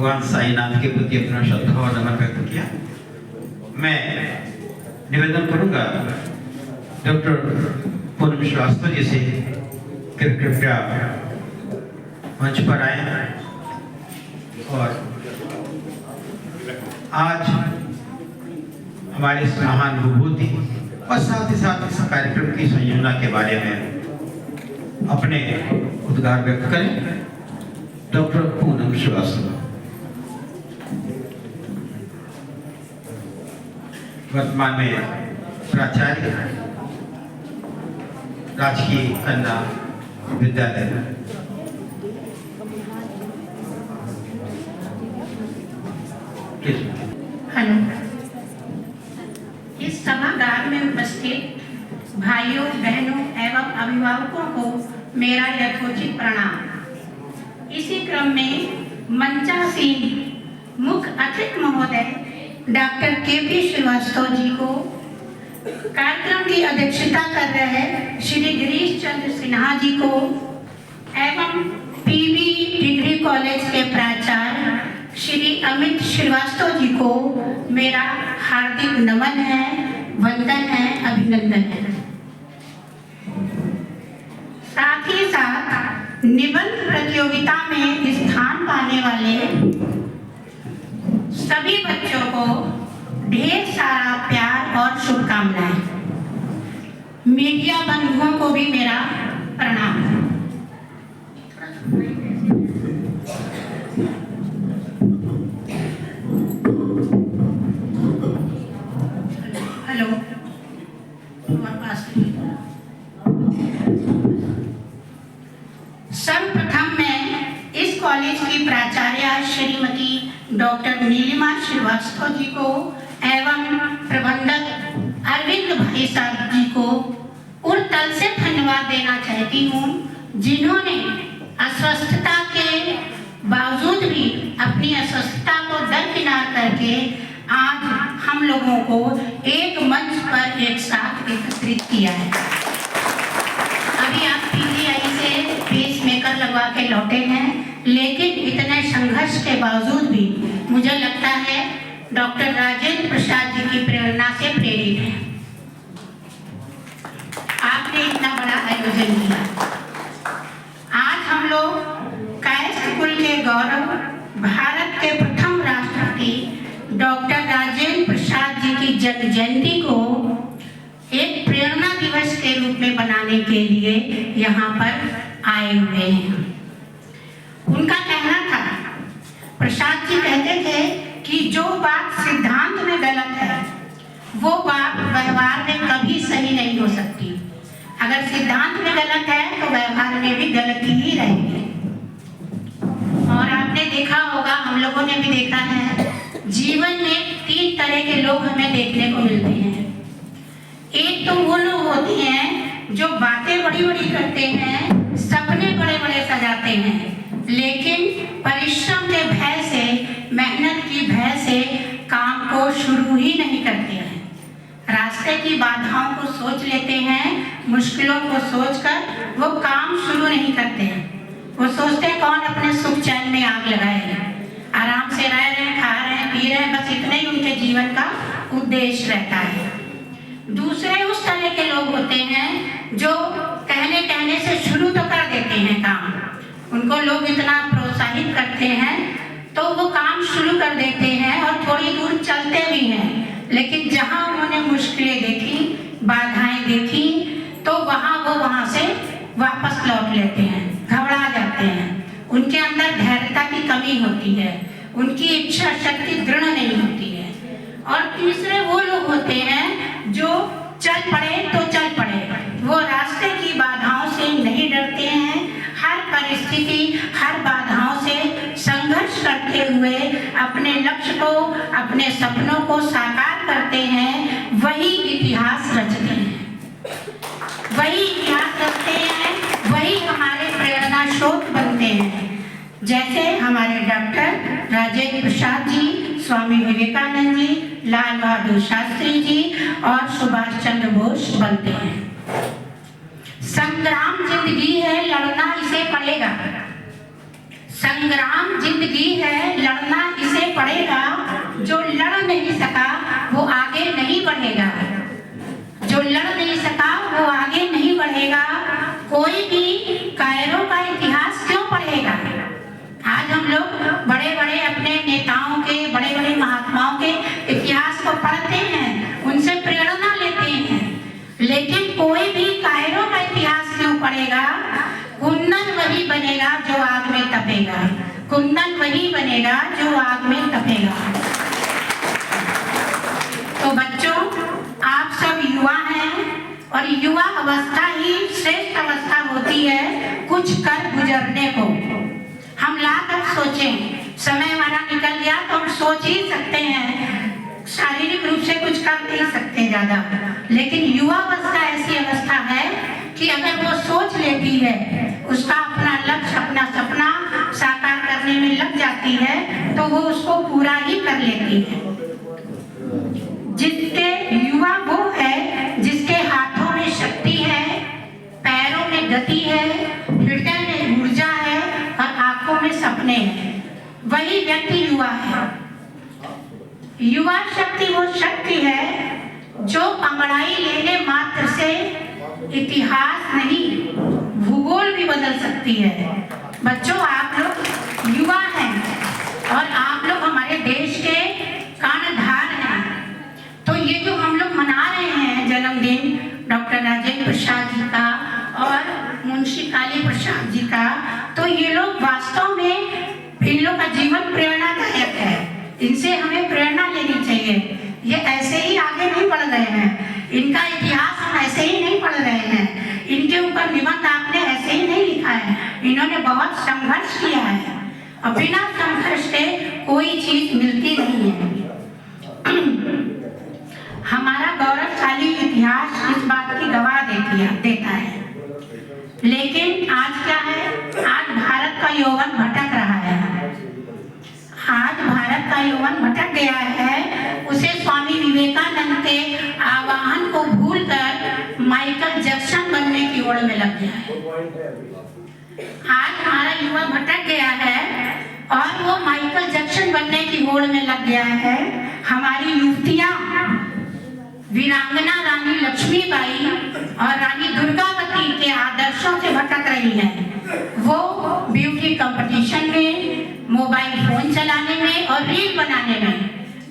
भगवान साईनाथ के प्रति अपना श्रद्धा और नमन व्यक्त किया। मैं निवेदन करूंगा डॉक्टर पूनम श्रीवास्तव जी से कृपया मंच पर आए और आज हमारे इस महान विभूति और साथ ही साथ इस कार्यक्रम की संयोजना के बारे में अपने उद्गार व्यक्त करें। डॉक्टर पूनम श्रीवास्तव वर्तमान में प्राचार्य राजकीय कन्या विद्यालय। हेलो, इस सभागार में उपस्थित भाइयों बहनों एवं अभिभावकों को मेरा यथोचित प्रणाम। इसी क्रम में मंचासीन मुख्य अतिथि महोदय डॉक्टर के.पी. श्रीवास्तव जी को, कार्यक्रम की अध्यक्षता कर रहे श्री गिरीश चंद्र सिन्हा जी को एवं पीवी डिग्री कॉलेज के प्राचार्य श्री अमित श्रीवास्तव जी को मेरा हार्दिक नमन है, वंदन है, अभिनंदन है। साथ ही साथ निबंध प्रतियोगिता में स्थान पाने वाले सभी बच्चों को ढेर सारा प्यार और शुभकामनाएं। मीडिया बंधुओं को भी मेरा प्रणाम। हेलो, सर्वप्रथम मैं इस कॉलेज की प्राचार्य श्रीमती डॉक्टर नीलिमा श्रीवास्तव जी को एवं प्रबंधक अरविंद भाई साहब जी को उर्तल से धन्यवाद देना चाहती हूँ, जिन्होंने अस्वस्थता के बावजूद भी अपनी अस्वस्थता को दरकिनार करके आज हम लोगों को एक मंच पर एक साथ एकत्रित किया है। अभी आप पीजीआई से पेसमेकर लगवा के लौटे हैं, लेकिन इतने संघर्ष के बावजूद भी मुझे लगता है डॉक्टर राजेंद्र प्रसाद जी की प्रेरणा से प्रेरित है। आपने इतना बड़ा आयोजन किया। आज हम लोग कायस्थ कुल के गौरव भारत के प्रथम राष्ट्रपति डॉक्टर राजेंद्र प्रसाद जी की जन्म जयंती को एक प्रेरणा दिवस के रूप में बनाने के लिए यहाँ पर आए हुए हैं। उनका कहना था, प्रसाद जी कहते थे कि जो बात सिद्धांत में गलत है वो बात व्यवहार में कभी सही नहीं हो सकती। अगर सिद्धांत में गलत है तो व्यवहार में भी गलती ही रहेगी। और आपने देखा होगा, हम लोगों ने भी देखा है, जीवन में 3 तरह के लोग हमें देखने को मिलते हैं। एक तो वो लोग होते हैं जो बातें बड़ी बड़ी करते हैं, सपने बड़े बड़े सजाते हैं, लेकिन परिश्रम के भय से, मेहनत की भय से काम को शुरू ही नहीं करते हैं। रास्ते की बाधाओं को सोच लेते हैं, मुश्किलों को सोचकर वो काम शुरू नहीं करते हैं। वो सोचते हैं कौन अपने सुख चैन में आग लगाए, आराम से रह रहे हैं, खा रहे हैं, पी रहे हैं, बस इतना ही उनके जीवन का उद्देश्य रहता है। दूसरे उस तरह के लोग होते हैं जो कहने से शुरू तो कर देते हैं काम। उनको लोग इतना प्रोत्साहित करते हैं तो वो काम शुरू कर देते हैं और थोड़ी दूर चलते भी हैं, लेकिन जहाँ उन्होंने मुश्किलें देखी, बाधाएं देखी, तो वहाँ से वापस लौट लेते हैं, घबरा जाते हैं। उनके अंदर धैर्यता की कमी होती है, उनकी इच्छा शक्ति दृढ़ नहीं होती है। और तीसरे वो लोग होते हैं जो चल पड़े तो चल पड़े, वो रास्ते की बाधाओं से नहीं डरते हैं, हर परिस्थिति, हर बाधाओं से संघर्ष करते हुए अपने लक्ष्य को, अपने सपनों को साकार करते हैं। वही इतिहास रचते हैं, वही इतिहास रचते हैं, वही हमारे प्रेरणा स्रोत बनते हैं। जैसे हमारे डॉक्टर राजेंद्र प्रसाद जी, स्वामी विवेकानंद जी, लाल बहादुर शास्त्री जी और सुभाष चंद्र बोस बनते हैं। संग्राम जिंदगी है, लड़ना इसे पड़ेगा। संग्राम जिंदगी है, लड़ना इसे पड़ेगा, जो लड़ नहीं सका वो आगे नहीं बढ़ेगा, जो लड़ नहीं सका वो आगे नहीं बढ़ेगा। कोई भी कायरों का इतिहास क्यों पढ़ेगा? आज हम लोग बड़े बड़े अपने नेताओं के, बड़े बड़े महात्माओं के इतिहास को पढ़ते हैं, उनसे प्रेरणा लेते हैं, लेकिन कोई भी कायरों का इतिहास क्यों पढ़ेगा? कुंदन वही बनेगा जो आग में तपेगा, कुंदन वही बनेगा जो आग में तपेगा। तो बच्चों, आप सब युवा हैं और युवा अवस्था ही श्रेष्ठ अवस्था होती है कुछ कर गुजरने को। हम लाकर सोचें, समय हमारा निकल गया तो हम सोच ही सकते हैं, शारीरिक रूप से कुछ कर नहीं सकते ज्यादा, लेकिन युवा अवस्था ऐसी अवस्था है कि अगर वो सोच लेती है, उसका अपना लक्ष्य, अपना सपना साकार करने में लग जाती है, तो वो उसको पूरा ही कर लेती है। जिसके युवा वो है जिसके हाथों में शक्ति है, पैरों में गति है, हृदय में ऊर्जा है और आंखों में सपने हैं, वही व्यक्ति युवा है। युवा शक्ति वो शक्ति है जो अंगड़ाई लेने मात्र से इतिहास नहीं, भूगोल भी बदल सकती है। बच्चों, आप लोग युवा हैं और आप लोग हमारे देश के कर्णधार हैं। तो ये जो हम लोग मना रहे हैं जन्मदिन डॉक्टर राजेंद्र प्रसाद जी का और मुंशी काली प्रसाद जी का, तो ये लोग वास्तव में, इन लोग का जीवन प्रेरणादायक है, इनसे हमें प्रेरणा लेनी चाहिए। ये ऐसे ही आगे नहीं बढ़ रहे हैं, इनका इतिहास हम ऐसे ही नहीं पढ़ रहे हैं, इनके ऊपर निबंध आपने ऐसे ही नहीं लिखा है, इन्होंने बहुत संघर्ष किया है और बिना संघर्ष के कोई चीज मिलती नहीं है। हमारा गौरवशाली इतिहास इस बात की गवाह देता है, लेकिन आज क्या है? आज भारत का यौवन भटक रहा है, आज भारत का यौवन भटक गया है। उसे स्वामी विवेकानंद के आह्वान को भूलकर माइकल जैक्सन बनने की ओर में लग गया है। आज हमारा युवा भटक गया है और वो माइकल जैक्सन बनने की ओर में लग गया है। हमारी युवतियां वीरांगना रानी लक्ष्मीबाई और रानी दुर्गावती के आदर्शों से भटक रही हैं। वो ब्यूटी कंपटीशन में, मोबाइल फोन चलाने में और रील बनाने में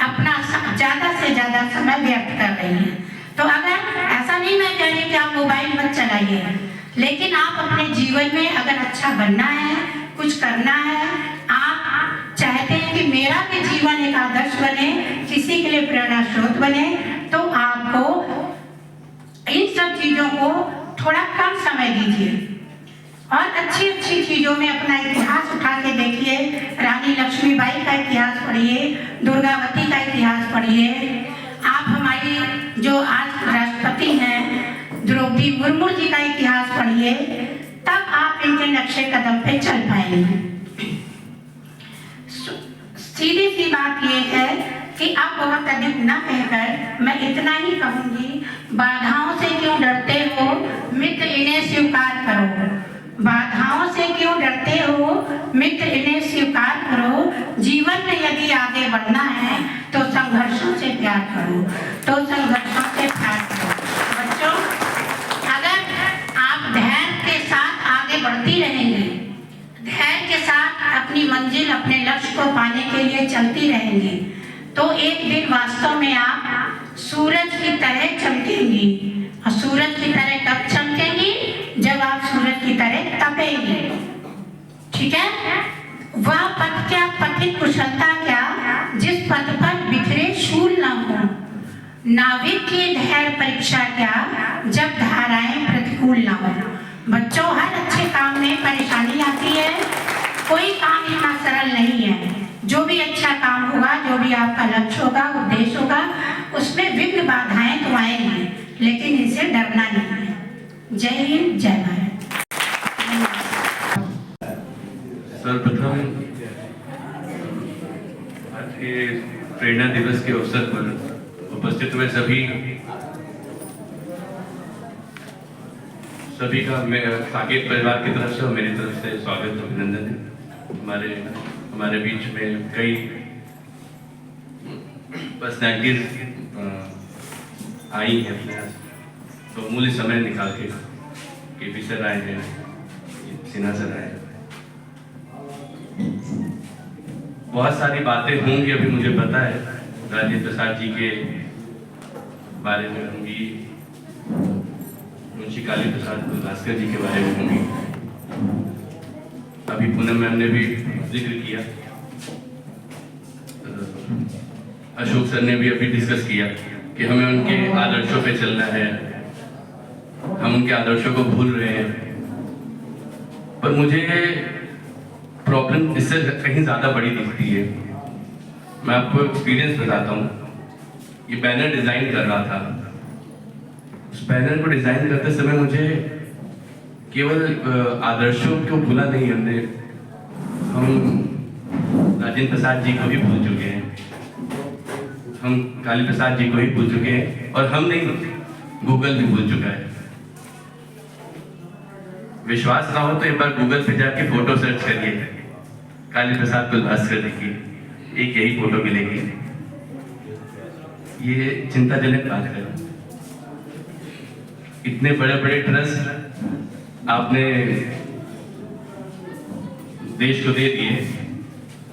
अपना ज्यादा से ज्यादा समय व्यर्थ कर रही हैं। तो अगर ऐसा नहीं मैं कह रही कि आप मोबाइल मत चलाइए, लेकिन आप अपने जीवन में अगर अच्छा बनना है, कुछ करना है, आप चाहते हैं कि मेरा भी जीवन एक आदर्श बने, किसी के लिए प्रेरणा स्रोत बने, तो आपको इन सब चीजों को थोड़ा कम समय दीजिए और अच्छी अच्छी चीजों में अपना इतिहास उठा के देखिए। रानी लक्ष्मीबाई का इतिहास पढ़िए, दुर्गावती का इतिहास पढ़िए। आप हमारी जो आज राष्ट्रपति हैं द्रौपदी मुर्मू जी का इतिहास पढ़िए, तब आप इनके नक्शे कदम पे चल पाएंगे। सीधी सी बात ये है कि आप बहुत अधिक न कहकर मैं इतना ही कहूंगी, बाधाओं से क्यों डरते हो मित्र, इन्हें स्वीकार करो। बाधाओं से क्यों डरते हो मित्र, इन्हें स्वीकार करो। जीवन में यदि आगे बढ़ना है तो संघर्षों से प्यार करो, तो संघर्षों से प्यार करो। बच्चों, अगर आप धैर्य के साथ आगे बढ़ती रहेंगी, धैर्य के साथ अपनी मंजिल, अपने लक्ष्य को पाने के लिए चलती रहेंगी, तो एक दिन वास्तव में आप सूरज की तरह चमकेंगी। और सूरज की तरह कब चमकेंगी? जब आप सूरज की तरह तपेंगी। ठीक है? वह पथ क्या, पथिक कुशलता क्या, जिस पथ पर बिखरे शूल न हो। नाविक की धैर्य परीक्षा क्या, जब धाराएं प्रतिकूल न हो। बच्चों, हर अच्छे काम में परेशानी आती है, कोई काम इतना सरल नहीं है। जो भी अच्छा काम होगा, जो भी आपका लक्ष्य होगा, उद्देश्य होगा, उसमें विघ्न बाधाएं तो आएंगी, लेकिन इनसे डरना नहीं है। जय हिंद, जय भारत। सर्वप्रथम आज के प्रेरणा दिवस के अवसर पर उपस्थित हुए सभी का मैं साकेत परिवार की तरफ से और मेरी तरफ से स्वागत, अभिनंदन है। हमारे बीच में कई पर्सनैलिटीज आई हैं अपने यहाँ, तो अमूल्य समय निकाल के KP सर आए हैं, सिन्हा सर आए हैं। बहुत सारी बातें होंगी, अभी मुझे पता है राजेंद्र प्रसाद जी के बारे में होंगी, मुंशी काली प्रसाद भास्कर जी के बारे में होंगी। अभी पूनम मैम ने भी जिक्र किया, अशोक सर ने भी अभी डिस्कस किया कि हमें उनके आदर्शों पे चलना है, हम उनके आदर्शों को भूल रहे हैं। पर मुझे प्रॉब्लम इससे कहीं ज़्यादा बड़ी दिखती है। मैं आपको एक्सपीरियंस बताता हूँ। ये बैनर डिज़ाइन कर रहा था, उस बैनर को डिज़ाइन करते समय मुझे केवल आदर्शों को भूला नहीं, हमने हम राजेंद्र प्रसाद जी को भी भूल चुके हैं, हम काली प्रसाद जी को भी भूल चुके हैं, और हम नहीं, गूगल भी भूल चुका है। विश्वास ना हो तो एक बार गूगल पे जाके फोटो सर्च करिए, काली प्रसाद भास्कर जी की, एक यही फोटो मिलेगी। ये चिंताजनक बात है। इतने बड़े बड़े ट्रस्ट आपने देश को दे दिए।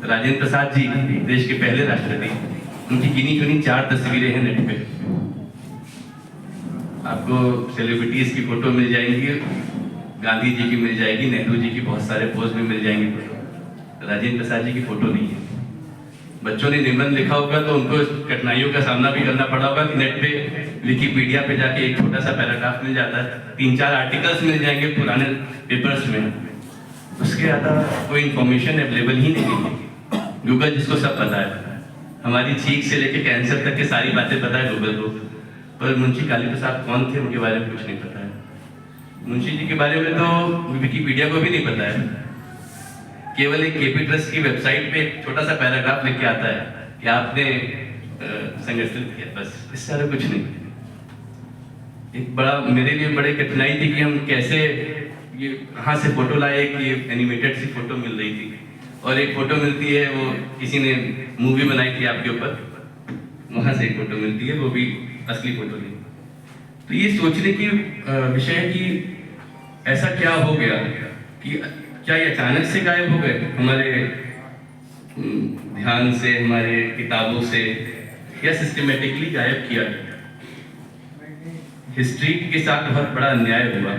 राजेंद्र प्रसाद जी देश के पहले राष्ट्रपति, उनकी गिनी चुनी 4 तस्वीरें हैं नेट पे। आपको सेलिब्रिटीज की फोटो मिल जाएंगी, गांधी जी की मिल जाएगी, नेहरू जी की बहुत सारे पोज में मिल जाएंगी फोटो। राजेंद्र प्रसाद जी की फोटो नहीं है। बच्चों ने निबंध लिखा होगा तो उनको कठिनाइयों का सामना भी करना पड़ा होगा कि नेट पे विकिपीडिया पे जाके एक छोटा सा पैराग्राफ मिल जाता है, 3-4 आर्टिकल्स मिल जाएंगे पुराने पेपर्स में, उसके ज़्यादा कोई इंफॉर्मेशन अवेलेबल ही नहीं है। गूगल जिसको सब पता है, हमारी छींक से लेके कैंसर तक की सारी बातें पता है गूगल को, पर मुंशी काली प्रसाद कौन थे उनके बारे में कुछ नहीं पता है। मुंशी जी के बारे में तो विकिपीडिया को भी नहीं पता है। केवल एक KP ट्रस्ट की वेबसाइट पे एक छोटा सा पैराग्राफ लिख के आता है कि आपने संगठित किया, बस, इससे ज़्यादा कुछ नहीं। एक बड़ा मेरे लिए बड़ी कठिनाई थी कि हम कैसे ये कहाँ से फोटो लाए कि एनिमेटेड सी फोटो मिल रही थी, और एक फोटो मिलती है, वो किसी ने मूवी बनाई थी आपके ऊपर, वहाँ से एक फोटो मिलती है, वो भी असली फोटो नहीं। तो ये सोचने की विषय है कि ऐसा क्या हो गया कि क्या ये अचानक से गायब हो गए हमारे ध्यान से, हमारे किताबों से, या सिस्टमेटिकली गायब किया गया। हिस्ट्री के साथ बहुत बड़ा अन्याय हुआ।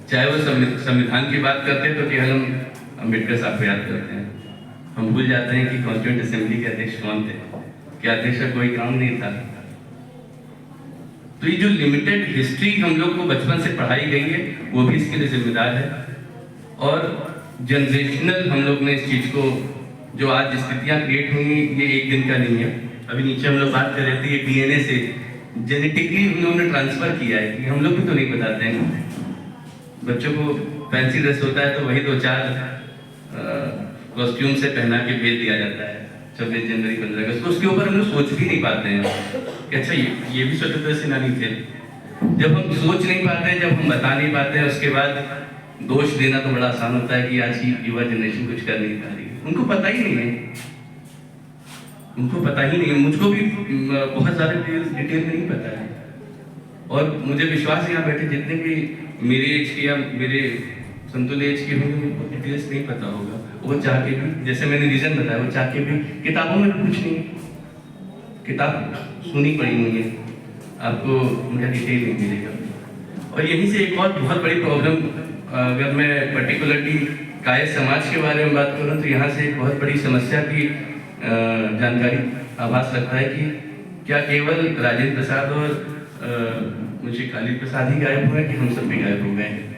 चाहे वो संविधान की बात करते हैं तो केवल हम अम्बेडकर साहब को याद करते हैं, हम भूल जाते हैं कि कॉन्स्टिट्यूएंट असेंबली के अध्यक्ष कौन थे, कि अध्यक्ष का कोई काम नहीं था। तो ये जो लिमिटेड हिस्ट्री हम लोग को बचपन से पढ़ाई गई है, वो भी इसके लिए जिम्मेदार है। और जनरेशनल हम लोग ने इस चीज को, जो आज स्थितियां क्रिएट हुई, ये एक दिन का नहीं है। अभी नीचे हम लोग बात कर रहे थे, ये DNA से जेनेटिकली हम लोगों ने ट्रांसफर किया है, कि हम लोग भी तो नहीं बताते हैं। बच्चों को फैंसी ड्रेस होता है तो वही 2-4 कॉस्ट्यूम से पहना के भेज दिया जाता है 26 जनवरी 15 अगस्त, उसके ऊपर हम लोग सोच भी नहीं पाते हैं कि अच्छा ये भी स्वतंत्रता सेनानी थे। जब हम सोच नहीं पाते, जब हम बता नहीं पाते हैं, उसके बाद दोष देना तो बड़ा आसान होता है कि आज की युवा जनरेशन कुछ कर नहीं पा रही है। उनको पता ही नहीं है, उनको पता ही नहीं है। मुझको भी बहुत ज़्यादा डिटेल नहीं पता है, और मुझे विश्वास है यहाँ बैठे जितने भी मेरे एज के या मेरे समतुल्य एज के होंगे, उनको डिटेल्स नहीं पता होगा। वो चाह के भी, जैसे मैंने रीजन बताया, वो चाह के भी किताबों में कुछ नहीं, किताब सुनी पड़ी हुई है, आपको उनका डिटेल नहीं मिलेगा। और यहीं से एक और बहुत बड़ी प्रॉब्लम, अगर मैं पर्टिकुलरली कायस्थ समाज के बारे में बात करूं तो यहाँ से एक बहुत बड़ी समस्या की जानकारी आभास लगता है कि क्या केवल राजेंद्र प्रसाद और मुंशी काली प्रसाद ही गायब हुए कि हम सब भी गायब हो गए हैं।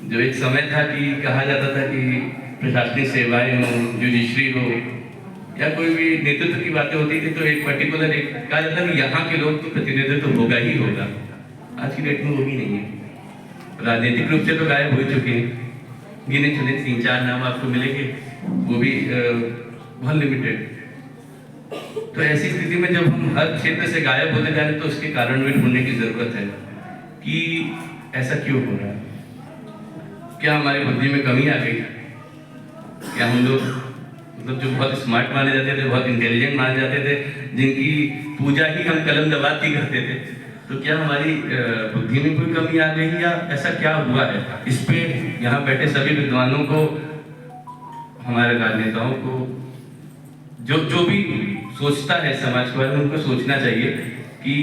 जो एक समय था कि कहा जाता था कि प्रशासनिक सेवाएं हो, जुडिशरी हो, या कोई भी नेतृत्व की बातें होती थी तो एक पर्टिकुलर एक कहा जाता है कि यहाँ के लोग तो प्रतिनिधित्व होगा ही होगा। आज की डेट में वो भी नहीं है। राजनीतिक रूप से तो गायब हो चुके हैं, गिने चुने 3-4 नाम आपको मिलेंगे, वो भी बहुत लिमिटेड। तो ऐसी स्थिति में जब हम हर क्षेत्र से गायब होते जा रहे हैं तो उसके कारण भी ढूंढने की जरूरत है कि ऐसा क्यों हो रहा है। क्या हमारी बुद्धि में कमी आ गई या हम लोग मतलब जो बहुत स्मार्ट माने जाते थे, बहुत इंटेलिजेंट माने जाते थे, जिनकी पूजा ही हम कलम दबात की करते थे, तो क्या हमारी बुद्धि में कोई कमी आ गई या ऐसा क्या हुआ है? इस पे यहाँ बैठे सभी विद्वानों को, हमारे राजनेताओं को, जो भी सोचता है समाज के बारे में, उनको सोचना चाहिए कि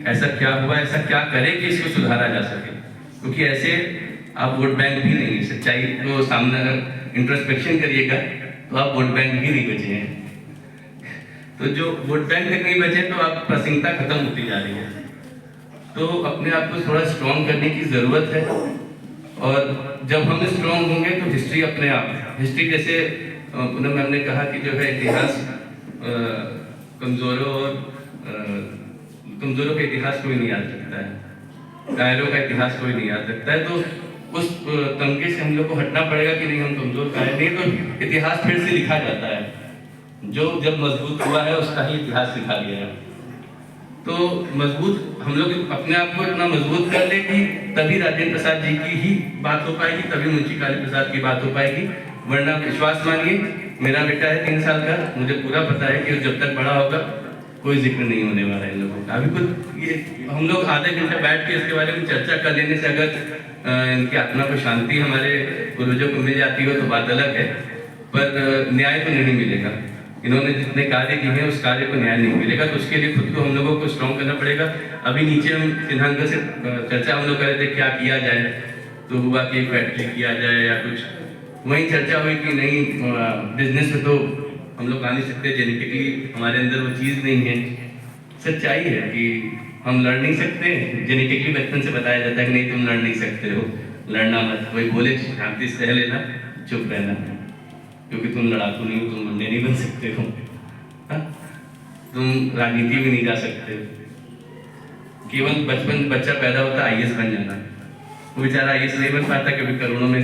ऐसा क्या हुआ, ऐसा क्या करें कि इसको सुधारा जा सके। क्योंकि ऐसे आप वोट बैंक भी नहीं, सच्चाई को सामने इंट्रोस्पेक्शन करिएगा तो आप वोट बैंक भी नहीं बचे हैं। तो जो वोट बैंक तक नहीं बचे तो आप प्रासंगिकता खत्म होती जा रही है। तो अपने आप को थोड़ा स्ट्रॉन्ग करने की ज़रूरत है, और जब हम स्ट्रॉन्ग होंगे तो हिस्ट्री अपने आप, हिस्ट्री जैसे पूनम मैम ने कहा कि जो है इतिहास कमज़ोरों का इतिहास कोई नहीं याद रखता है, कायरों का इतिहास कोई नहीं याद रखता है। तो उस तमके से हम लोग को हटना पड़ेगा कि नहीं हम कमज़ोर कायर नहीं, तो इतिहास फिर से लिखा जाता है, जो जब मजबूत हुआ है उसका ही इतिहास लिखा गया है। तो मजबूत हम लोग अपने आप को इतना मजबूत कर ले कि तभी राजेंद्र प्रसाद जी की ही बात हो पाएगी, तभी मुंशी काली प्रसाद की बात हो पाएगी। वरना विश्वास मानिए, मेरा बेटा है 3 साल का, मुझे पूरा पता है कि जब तक बड़ा होगा कोई जिक्र नहीं होने वाला है इन लोगों का। अभी कुछ ये हम लोग आधे घंटे बैठ के इसके बारे में चर्चा कर लेने से अगर इनकी आत्मा को शांति हमारे पूर्वजों को मिल जाती हो तो बात अलग है, पर न्याय तो नहीं मिलेगा। इन्होंने जितने कार्य किए हैं उस कार्य को न्याय नहीं मिलेगा, तो उसके लिए खुद को हम लोगों को स्ट्रॉन्ग करना पड़ेगा। अभी नीचे हम सिद्धांत से चर्चा हम लोग कर रहे थे क्या किया जाए, तो हुआ कि फैक्ट्री किया जाए या कुछ, वहीं चर्चा हुई कि नहीं बिजनेस में तो हम लोग आ नहीं सकते, जेनेटिकली हमारे अंदर वो चीज़ नहीं है। सच्चाई है कि हम लड़ नहीं सकते, जेनेटिकली बचपन से बताया जाता है कि नहीं तुम लड़ नहीं सकते हो, लड़ना मत, वही बोले शांति से रह लेना, चुप रहना, क्योंकि तुम लड़ाकू नहीं हो, तुम मुंडे नहीं बन सकते हो, तुम राजनीति में नहीं जा सकते। केवल बचपन बच्चा पैदा होता है IAS बन जाना, वो बेचारा IAS नहीं बन पाता, कभी करोड़ों में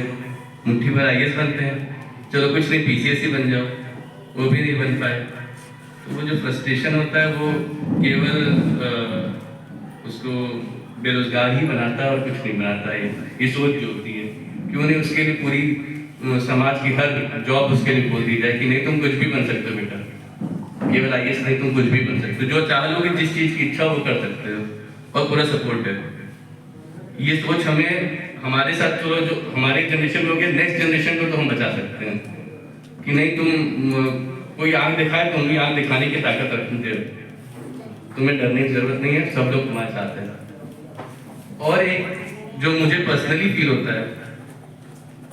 मुट्ठी भर IAS बनते हैं, चलो कुछ नहीं PCS ही बन जाओ, वो भी नहीं बन पाए। तो वो जो फ्रस्ट्रेशन होता है वो केवल उसको बेरोजगार ही बनाता है और कुछ नहीं बनाता है। ये सोच जो होती है, क्यों नहीं उसके लिए पूरी समाज की हर जॉब उसके लिए बोल दी जाए कि नहीं तुम कुछ भी बन सकते हो बेटा, केवल IAS नहीं तुम कुछ भी बन सकते हो, जो चाह लोगे जिस चीज़ की इच्छा वो कर सकते हो, और पूरा सपोर्ट है। ये सोच हमें हमारे साथ, तो जो हमारे जनरेशन लोग हैं, नेक्स्ट जनरेशन को तो हम बचा सकते हैं कि नहीं तुम कोई आंख दिखाए तुम भी आंख दिखाने की ताकत रखते हो, तुम्हें डरने की जरूरत नहीं है, सब लोग तुम्हारे साथ हैं। और एक जो मुझे पर्सनली फील होता है,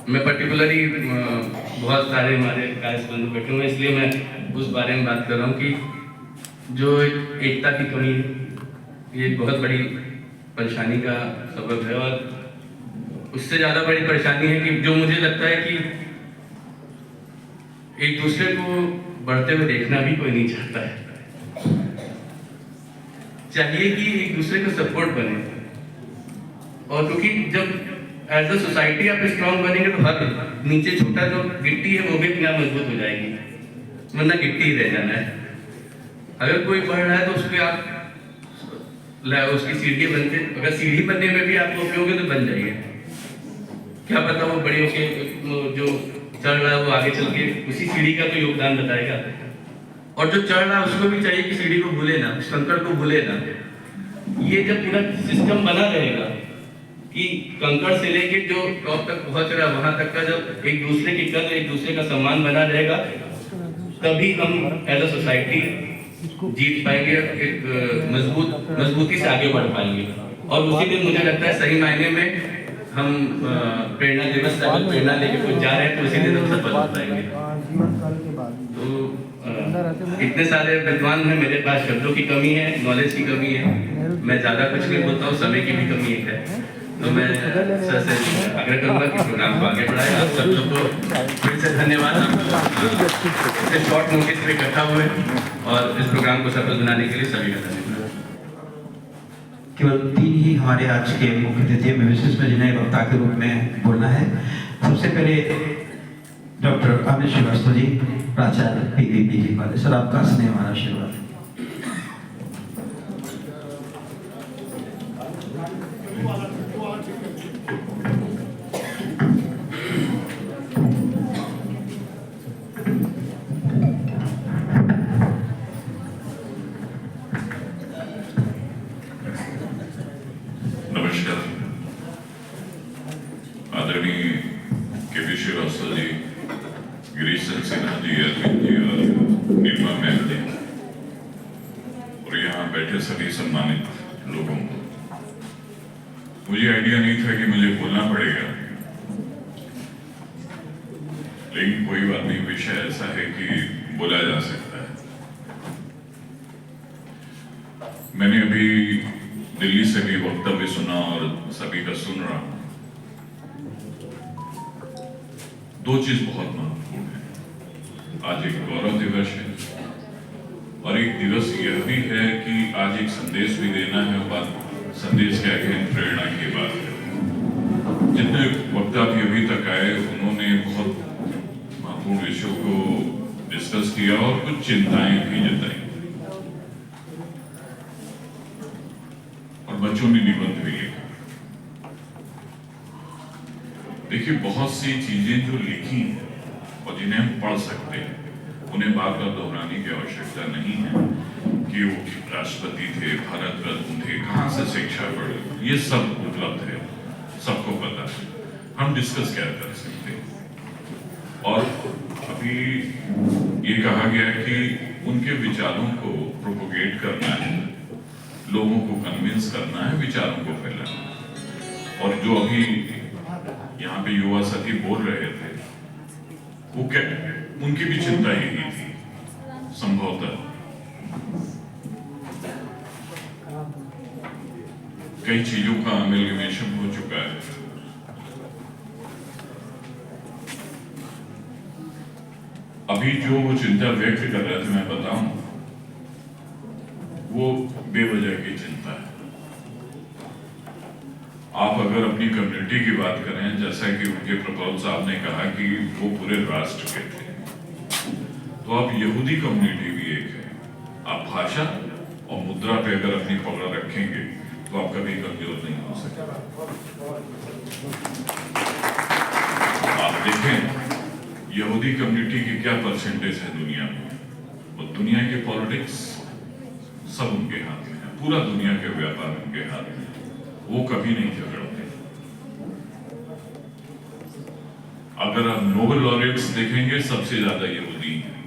मैं पर्टिकुलरली बहुत सारे हमारे कार्यबंधु बैठे हुए, इसलिए मैं उस बारे में बात कर रहा हूँ कि जो एकता की कमी है, ये एक बहुत बड़ी परेशानी का सबब है। और उससे ज़्यादा बड़ी परेशानी है कि जो मुझे लगता है कि एक दूसरे को बढ़ते हुए देखना भी कोई नहीं चाहता है। चाहिए कि एक दूसरे को सपोर्ट बने, और क्योंकि जब एज अ सोसाइटी आप स्ट्रॉन्ग बनेंगे तो हर नीचे छोटा जो गिट्टी है वो भी अपने आप मजबूत हो जाएगी, वरना गिट्टी ही रह जाना है। अगर कोई बढ़ रहा है तो उसके आप उसकी सीढ़ी बनते, अगर सीढ़ी बनने में भी आप उपयोग है तो बन जाइए, क्या पता वो बड़े होके जो चढ़ रहा है वो आगे चल के उसी सीढ़ी का तो योगदान बताएगा। और जो चढ़ रहा है उसको भी चाहिए कि सीढ़ी को भूले ना, उस कंकड़ को भूले ना। ये जब पूरा सिस्टम बना रहेगा कि कंकड़ से लेके जो टॉप तक पहुंच रहा है वहां तक का जब एक दूसरे की कदर, एक दूसरे का सम्मान बना रहेगा, तभी हम एज अ सोसाइटी जीत पाएंगे, एक मजबूती से आगे बढ़ पाएंगे। और उसी दिन मुझे लगता है सही मायने में हम प्रेरणा दिवस का जब प्रेरणा लेके कुछ जा रहे हैं तो उसी दिन हम सफल हो पाएंगे। तो इतने सारे विद्वान हैं, मेरे पास शब्दों की कमी है, नॉलेज की कमी है, मैं ज़्यादा कुछ नहीं बोलता हूँ, समय की भी कमी है। तो मैं सर से आग्रह करूँगा कि प्रोग्राम को आगे बढ़ाएं। आप सब लोग को फिर से धन्यवाद, इतने शॉर्ट नोटिस पे इकट्ठा हुए और इस प्रोग्राम को सफल बनाने के लिए सभी का धन्यवाद। केवल 3 ही हमारे आज के मुख्य अतिथि में विशेष में जिन्हें वक्ता के रूप में बोलना है। सबसे पहले डॉक्टर अमित श्रीवास्तव जी, प्राचार्य PVPG वाले, सर आपका स्नेह हमारा आशीर्वाद। बैठे सभी सम्मानित लोगों को, मुझे आइडिया नहीं था कि मुझे बोलना पड़ेगा, लेकिन कोई बात नहीं, विषय ऐसा है कि बोला जा सकता है। मैंने अभी दिल्ली से भी वक्तव्य सुना और सभी का सुन रहा हूं। दो चीज बहुत महत्वपूर्ण है। आज एक गौरव दिवस है और एक दिवस यह भी है कि आज एक संदेश भी देना है। बात संदेश क्या है, प्रेरणा की बात है। जितने वक्ता भी अभी तक आए उन्होंने बहुत महत्वपूर्ण विषयों को डिस्कस किया और कुछ चिंताएं भी जताई और बच्चों ने निबंध भी लिखा। देखिए, बहुत सी चीजें जो लिखी हैं और जिन्हें हम पढ़ सकते हैं, उन्हें बार बार दोहराने की आवश्यकता नहीं है कि वो राष्ट्रपति थे, भारत रत्न थे, कहाँ से शिक्षा पढ़े, ये सब उपलब्ध है, सबको पता है। हम डिस्कस क्या कर सकते हैं। और अभी ये कहा गया कि उनके विचारों को प्रोपोगेट करना है, लोगों को कन्विंस करना है, विचारों को फैलाना है। और जो अभी यहाँ पे युवा साथी बोल रहे थे, वो क्या, उनकी भी चिंता यही थी संभवतः। कई चीजों का अमेलगमेशन हो चुका है। अभी जो वो चिंता व्यक्त कर रहे थे, मैं बताऊं, वो बेवजह की चिंता है। आप अगर अपनी कम्युनिटी की बात करें, जैसा कि उनके प्रपोजल साहब ने कहा कि वो पूरे राष्ट्र के थे, तो आप यहूदी कम्युनिटी भी एक है। आप भाषा और मुद्रा पे अगर अपनी पकड़ रखेंगे तो आप कभी कमजोर नहीं हो सकते। आप देखें यहूदी कम्युनिटी की क्या परसेंटेज है दुनिया में, और दुनिया के पॉलिटिक्स सब उनके हाथ में है, पूरा दुनिया के व्यापार उनके हाथ में, वो कभी नहीं झगड़ते। अगर आप नोबेल लॉरेट्स देखेंगे, सबसे ज्यादा यहूदी हैं।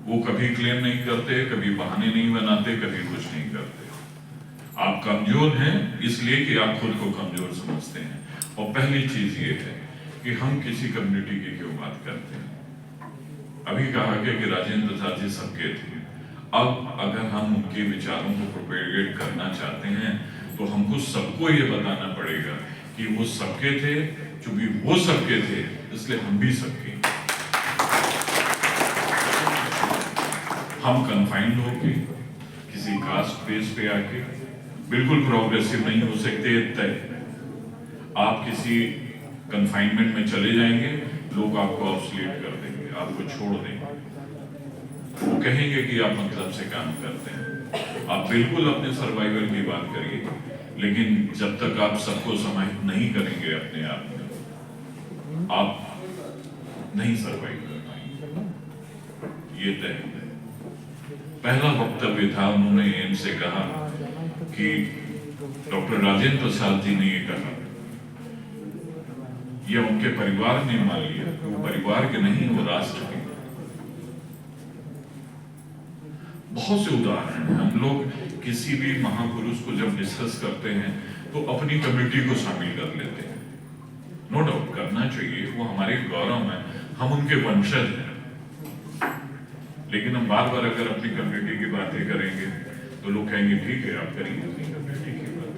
वो कभी क्लेम नहीं करते, कभी बहाने नहीं बनाते, कभी कुछ नहीं करते। आप कमजोर हैं इसलिए कि आप खुद को कमजोर समझते हैं। और पहली चीज ये है कि हम किसी कम्युनिटी की क्यों बात करते हैं। अभी कहा गया कि राजेंद्र प्रसाद जी सबके थे। अब अगर हम उनके विचारों को प्रोपेगेट करना चाहते हैं तो हमको सबको ये बताना पड़ेगा कि वो सबके थे, चूंकि वो सबके थे इसलिए हम भी सबके। हम कन्फाइंड होके किसी कास्ट बेस पे आके बिल्कुल प्रोग्रेसिव नहीं हो सकते। तय आप किसी कन्फाइनमेंट में चले जाएंगे, लोग आपको ऑब्सोलीट कर देंगे, आपको छोड़ देंगे। वो कहेंगे कि आप मतलब से काम करते हैं। आप बिल्कुल अपने सर्वाइवल की बात करिए, लेकिन जब तक आप सबको समाहित नहीं करेंगे अपने आप में, आप नहीं सर्वाइव कर पाएंगे। ये तय है। पहला वक्तव्य था, उन्होंने एम्स से कहा कि डॉक्टर राजेंद्र प्रसाद जी ने ये कहा, यह उनके परिवार ने मान लिया, वो परिवार के नहीं, वो राष्ट्र के। बहुत से उदाहरण हैं। हम लोग किसी भी महापुरुष को जब डिस्कस करते हैं तो अपनी कम्युनिटी को शामिल कर लेते हैं। नो डाउट करना चाहिए, वो हमारे गौरव है, हम उनके वंशज हैं। लेकिन हम बार बार अगर अपनी कम्युनिटी की बातें करेंगे तो लोग कहेंगे ठीक है, आप करिए अपनी कम्युनिटी की बात।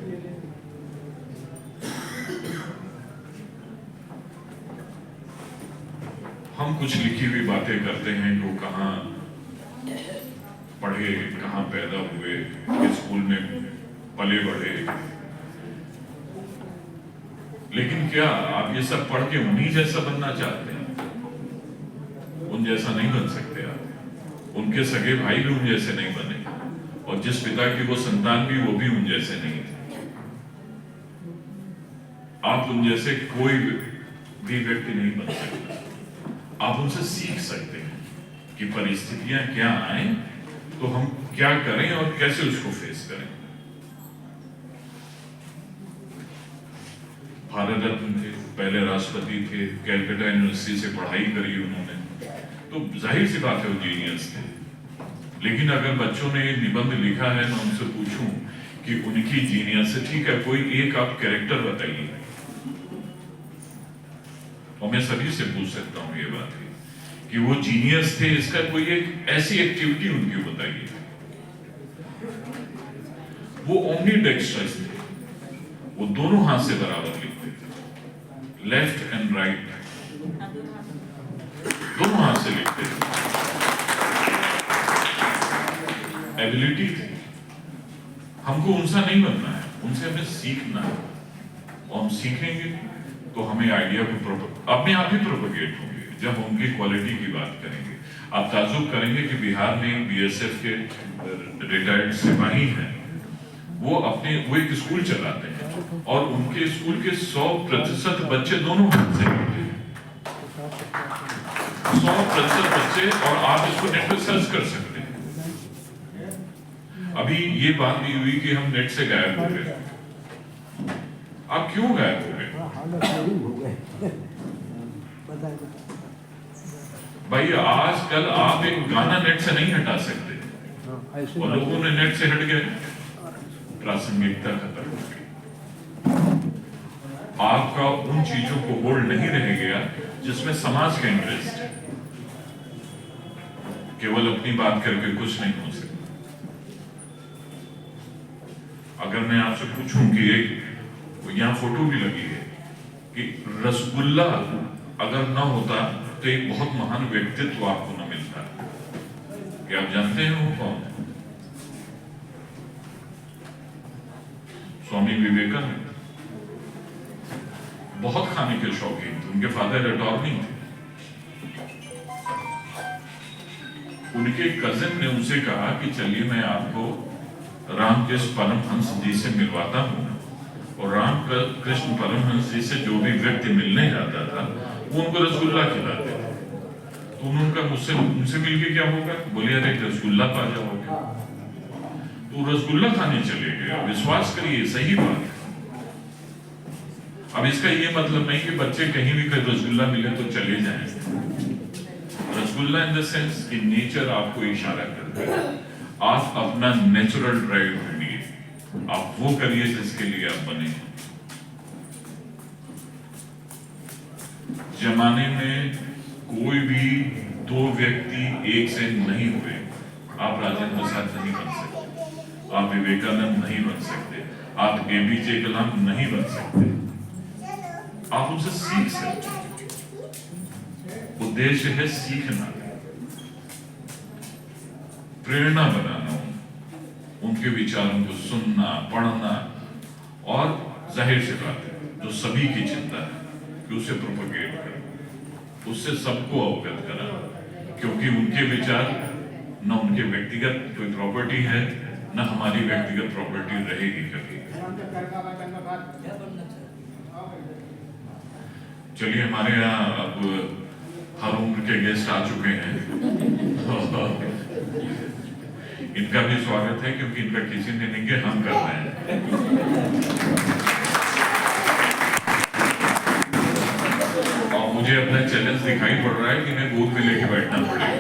हम कुछ लिखी हुई बातें करते हैं, जो कहाँ पढ़े, कहाँ पैदा हुए, किस स्कूल में पले बढ़े। लेकिन क्या आप ये सब पढ़ के उन्हीं जैसा बनना चाहते हैं? उन जैसा नहीं बन सकते आप। उनके सगे भाई भी उन जैसे नहीं बने, और जिस पिता की वो संतान भी, वो भी उन जैसे नहीं थे। आप उन जैसे कोई भी व्यक्ति नहीं बन सकता। आप उनसे सीख सकते हैं कि परिस्थितियां क्या आए तो हम क्या करें और कैसे उसको फेस करें। भारत रत्न थे, पहले राष्ट्रपति थे, कैलकाटा यूनिवर्सिटी से पढ़ाई करी उन्होंने, तो जाहिर सी बात है वो जीनियस थे। लेकिन अगर बच्चों ने निबंध लिखा है, मैं उनसे पूछूं कि उनकी जीनियस से, ठीक है कोई एक आप कैरेक्टर बताइए, और मैं सभी से पूछ सकता हूं ये बात है कि वो जीनियस थे, इसका कोई एक ऐसी एक्टिविटी उनकी बताइए। वो ओमनीडेक्स्ट्रस थे, वो दोनों हाथ से बराबर लिखते थे, लेफ्ट एंड राइट दोनों हाथ से लिखते थे। एबिलिटी थी। हमको उनसा नहीं बनना है, उनसे हमें सीखना है, और हम सीखेंगे तो हमें आइडिया को अपने आप ही प्रोपेगेट होंगे। जब उनकी क्वालिटी की बात करेंगे, आप ताजुब करेंगे कि बिहार में बीएसएफ के रिटायर्ड सिपाही हैं, वो एक स्कूल चलाते हैं और उनके स्कूल के 100% बच्चे दोनों हाथ से लिखते हैं। 100% बच्चे, और आप इसको नेट पर सर्च कर सकते हैं। अभी ये बात भी हुई कि हम नेट से गायब हो गए। आप क्यों गायब हो गए? भाई आजकल आप एक गाना नेट से नहीं हटा सकते, और लोगों ने नेट से हट गए, प्रासंगिकता खत्म हो गई। आपका उन चीजों को होल्ड नहीं रह गया जिसमें समाज का इंटरेस्ट है। केवल अपनी बात करके कुछ नहीं हो सकता। अगर मैं आपसे पूछूं कि एक यहाँ फोटो भी लगी है कि रसगुल्ला अगर ना होता तो एक बहुत महान व्यक्तित्व आपको न मिलता। क्या आप जानते हैं वो कौन है? स्वामी विवेकानंद। बहुत खाने के शौकीन थे, उनके फादर अटॉर्नी थे। उनके कजिन ने उनसे कहा कि चलिए मैं आपको रामकृष्ण परमहंस जी से मिलवाता हूं, और रामकृष्ण परमहंस जी से जो भी व्यक्ति मिलने जाता था वो उनको रसगुल्ला खिलाते थे। तो उनका मुझसे उनसे मिलके क्या होगा? बोले अरे रसगुल्ला पा जाओगे। तो रसगुल्ला खाने चले गए। विश्वास करिए, सही बात है। अब इसका ये मतलब नहीं कि बच्चे कहीं भी कोई रसगुल्ला मिले तो चले जाएं। रसगुल्ला इन द सेंस कि नेचर आपको इशारा करता है, आप अपना नेचुरल ड्राइव ढूंढिए, आप वो करिए जिसके लिए आप बने। जमाने में कोई भी दो व्यक्ति एक से नहीं हुए। आप राजेंद्र प्रसाद नहीं बन सकते, आप विवेकानंद नहीं बन सकते, आप एपीजे कलाम नहीं बन सकते। आप उनसे सीख सकते। उद्देश्य है सीखना, प्रेरणा बनाना, उनके विचारों को सुनना, पढ़ना, और जाहिर सी बात है जो सभी की चिंता है कि उसे प्रोपेगेट करें, उससे सबको अवगत कराना, क्योंकि उनके विचार न उनके व्यक्तिगत कोई प्रॉपर्टी है, न हमारी व्यक्तिगत प्रॉपर्टी रहेगी कभी। चलिए, हमारे यहाँ अब हर उम्र के गेस्ट आ चुके हैं। इनका भी स्वागत है, क्योंकि इनका किसी ने नहीं किया, हम कर रहे हैं। और मुझे अपना चैलेंज दिखाई पड़ रहा है कि मैं गोद में लेके बैठना पड़ेगा।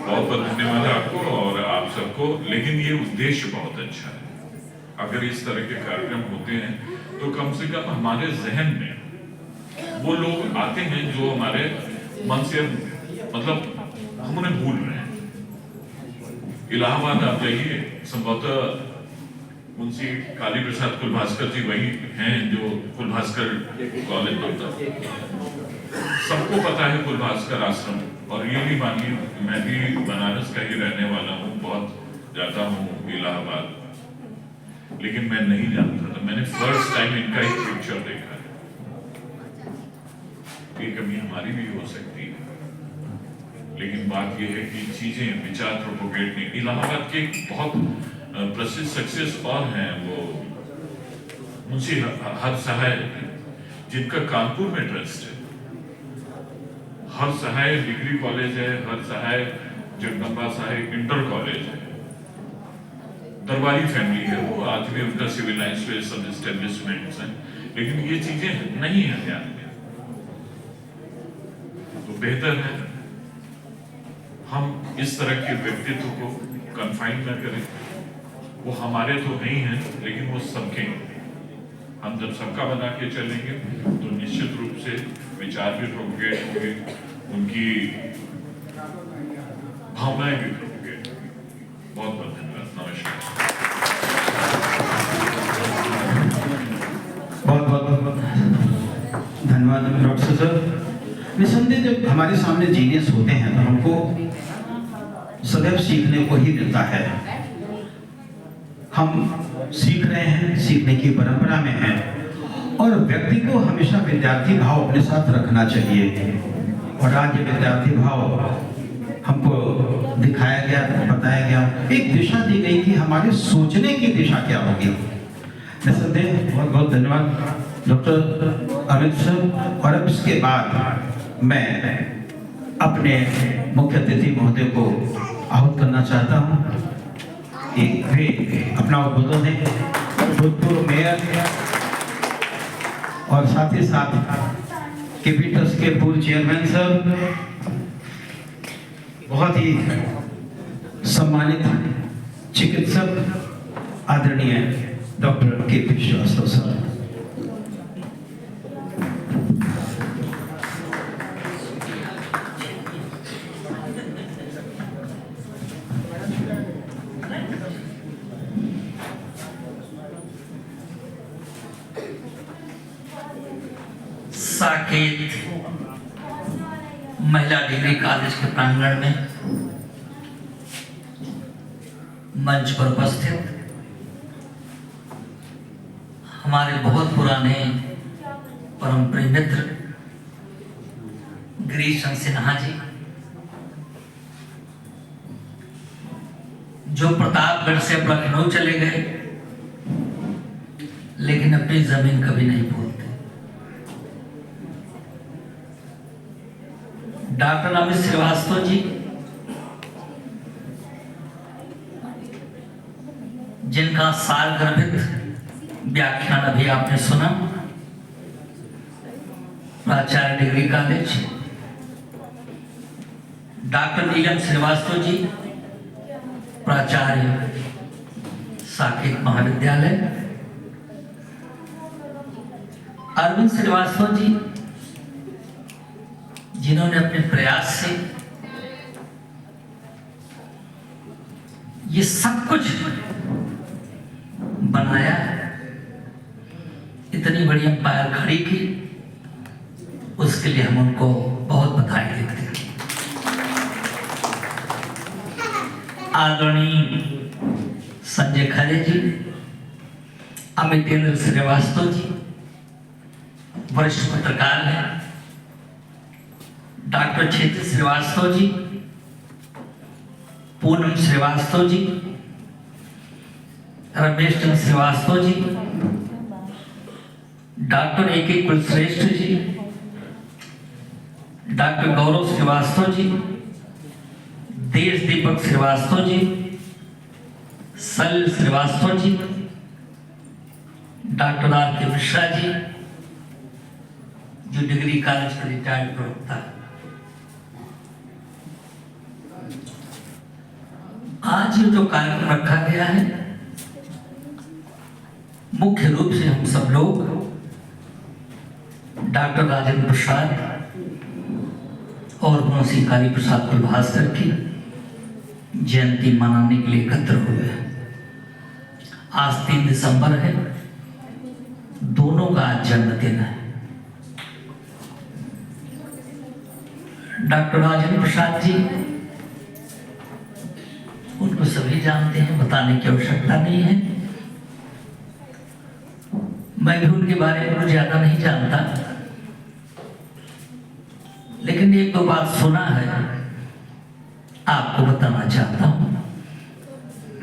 बहुत बहुत धन्यवाद आपको और आप सबको। लेकिन ये उद्देश्य बहुत अच्छा है। अगर इस तरह के कार्यक्रम होते हैं तो कम से कम हमारे जहन में वो लोग आते हैं जो हमारे मन से मतलब हम उन्हें भूल रहे हैं। इलाहाबाद आप जाइए, संभवतः मुंशी काली प्रसाद कुलभास्कर जी वही हैं जो कुलभास्कर कॉलेज बनता। सबको पता है कुलभास्कर आश्रम, और ये भी मानिए मैं भी बनारस का ही रहने वाला हूँ, बहुत जाता हूँ इलाहाबाद, लेकिन मैं नहीं जानता था। मैंने फर्स्ट टाइम इनका एक पिक्चर देखा है। ये कभी हमारी भी हो सकती है, लेकिन बात यह है कि चीजें विचार प्रोपोगेट नहीं। इलाहाबाद के एक बहुत प्रसिद्ध सक्सेस और हैं, वो मुंशी हर सहाय, जिनका कानपुर में ट्रस्ट है। हर सहाय डिग्री कॉलेज है, हर सहाय जगदम्बा सहाय इंटर कॉलेज है। दरबारी फैमिली है वो, आज भी उनका सिविल लाइन्स पे सब एस्टेब्लिशमेंट्स हैं, लेकिन ये चीजें नहीं है ध्यान में। तो बेहतर है हम इस तरह के व्यक्तित्व को कन्फाइन न करें। वो हमारे तो नहीं हैं, लेकिन वो सबके हैं। हम जब सबका बना के चलेंगे तो निश्चित रूप से विचार भी प्रोपोगेट होंगे, उनकी भावनाएं भी प्रोपोगेट होंगी। बहुत बहुत धन्यवाद। नमस्कार। बहुत बहुत धन्यवाद डॉक्टर सर। निसंदेह जब हमारे सामने जीनियस होते हैं तो हमको सदैव सीखने को ही मिलता है। हम सीख रहे हैं, सीखने की परंपरा में हैं, और व्यक्ति को हमेशा विद्यार्थी भाव अपने साथ रखना चाहिए। और आज ये विद्यार्थी भाव हमको दिखाया गया, बताया गया, एक दिशा दी गई कि हमारे सोचने की दिशा क्या होगी। निसंदेह बहुत बहुत धन्यवाद डॉक्टर अमित सर। और अब इसके बाद मैं अपने मुख्य अतिथि महोदय को आहूत करना चाहता हूँ कि वे अपना उद्बोधन दें। भूतपूर्व मेयर और साथ ही साथ केपी ट्रस्ट के पूर्व चेयरमैन सर, बहुत ही सम्मानित चिकित्सक आदरणीय doctor KP Srivastava sir. Saket महिला डिग्री कॉलेज के प्रांगण में मंच पर उपस्थित हमारे बहुत पुराने परम प्रिय मित्र गिरीश चंद्र सिन्हा जी, जो प्रतापगढ़ से लखनऊ चले गए लेकिन अपनी जमीन कभी नहीं भूलते। डॉक्टर अमित श्रीवास्तव जी, जिनका सालगर्भित व्याख्यान अभी आपने सुना, प्राचार्य डिग्री कॉलेज। डॉक्टर नीलम श्रीवास्तव जी, प्राचार्य साकेत महाविद्यालय। अरविंद श्रीवास्तव जी, जिन्होंने अपने प्रयास से ये सब कुछ बनाया, इतनी बड़ी अंपायर खड़ी की, उसके लिए हम उनको बहुत बधाई देते हैं। आदरणीय संजय खरे जी, अमितेंद्र श्रीवास्तव जी, वरिष्ठ पत्रकार हैं। डॉक्टर क्षेत्र श्रीवास्तव जी, पूनम श्रीवास्तव जी, रमेश चंद्र श्रीवास्तव जी, डॉक्टर ए.के. कुलश्रेष्ठ जी, डॉक्टर गौरव श्रीवास्तव जी, देश दीपक श्रीवास्तव जी, सल श्रीवास्तव जी, डॉक्टर आर.के. मिश्रा जी, जो डिग्री कॉलेज के रिटायर्ड प्रवक्ता है। आज ये जो कार्यक्रम रखा गया है, मुख्य रूप से हम सब लोग डॉक्टर राजेंद्र प्रसाद और मुंशी काली प्रसाद कुलभास्कर की जयंती मनाने के लिए एकत्र हुए हैं। आज 3 दिसंबर है, दोनों का आज जन्मदिन है। डॉक्टर राजेंद्र प्रसाद जी, उनको सभी जानते हैं, बताने की आवश्यकता नहीं है। मैं भी उनके बारे में ज्यादा नहीं जानता, लेकिन 1-2 बात सुना है, आपको बताना चाहता हूं,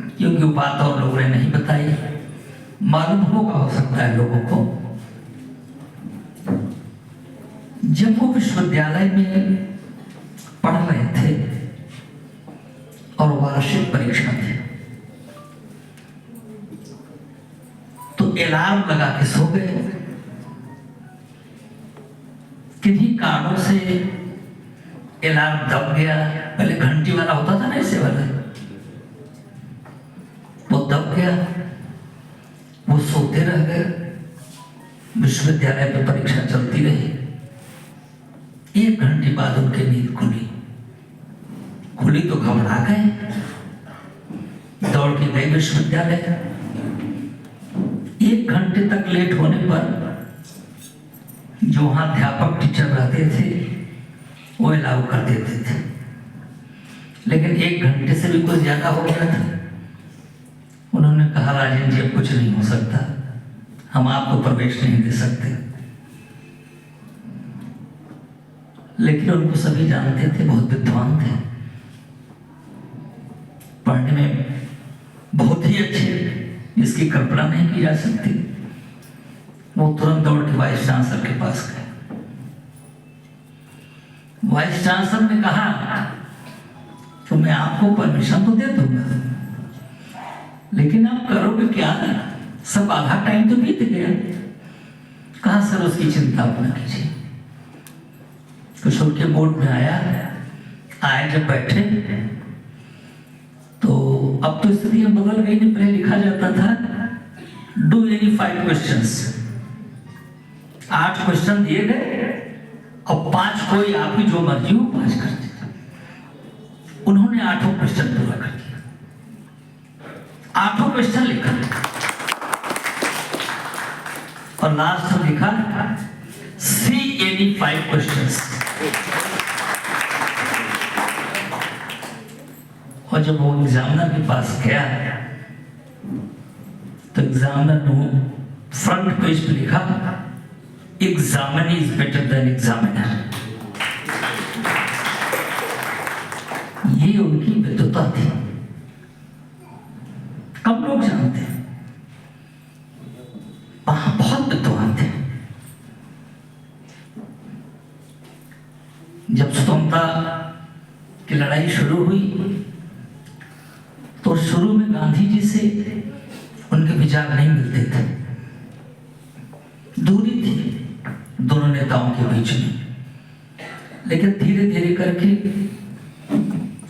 क्योंकि वो बात और लोगों ने नहीं बताई, मालूम होगा, हो सकता है लोगों को। जब वो विश्वविद्यालय में पढ़ रहे थे और वार्षिक परीक्षा थी, तो अलार्म लगा के सो गए। किन्हीं कारणों से अलार्म दब गया, पहले घंटी वाला होता था ना ऐसे वाला, वो दब गया, वो सोते रह गए। विश्वविद्यालय में परीक्षा चलती रही। 1 घंटे बाद उनकी नींद खुली तो घबरा गए, दौड़ के गए विश्वविद्यालय। 1 घंटे तक लेट होने पर जो वहां अध्यापक टीचर रहते थे वो अलाउ कर देते थे, लेकिन 1 घंटे से भी कुछ ज्यादा हो गया था। उन्होंने कहा राजेंद्र जी अब कुछ नहीं हो सकता, हम आपको प्रवेश नहीं दे सकते। लेकिन उनको सभी जानते थे, बहुत विद्वान थे, पढ़ने में बहुत ही अच्छे, इसकी कल्पना नहीं की जा सकती। वो तुरंत दौड़ के वाइस चांसलर के पास गए। वाइस चांसलर ने कहा तो मैं आपको परमिशन तो दे दूंगा, लेकिन आप करोगे क्या? सब आधा टाइम तो बीत गया। कहा सर उसकी चिंता आप न कीजिए। कुछ उनके बोर्ड में आए जब बैठे तो अब तो स्थिति बदल गई। नहीं, पहले लिखा जाता था डू एनी 5 क्वेश्चंस। 8 क्वेश्चन दिए गए और 5 कोई आपकी जो मर्जी हो 5 कर दीजिए। उन्होंने 8 क्वेश्चन पूरा कर दिया, 8 क्वेश्चन लिखा और लास्ट में लिखा सी एनी 5 क्वेश्चंस। और जब वो एग्जामिनर के पास गया तो एग्जामिनर ने फ्रंट पेज पे लिखा examinee is better than examiner. ये उनकी विद्वता थी, कम लोग जानते हैं। बहुत विद्वान थे। जब स्वतंत्रता की लड़ाई शुरू हुई तो शुरू में गांधी जी से उनके विचार नहीं मिलते थे, दूरी थी दोनों नेताओं के बीच में। लेकिन धीरे धीरे करके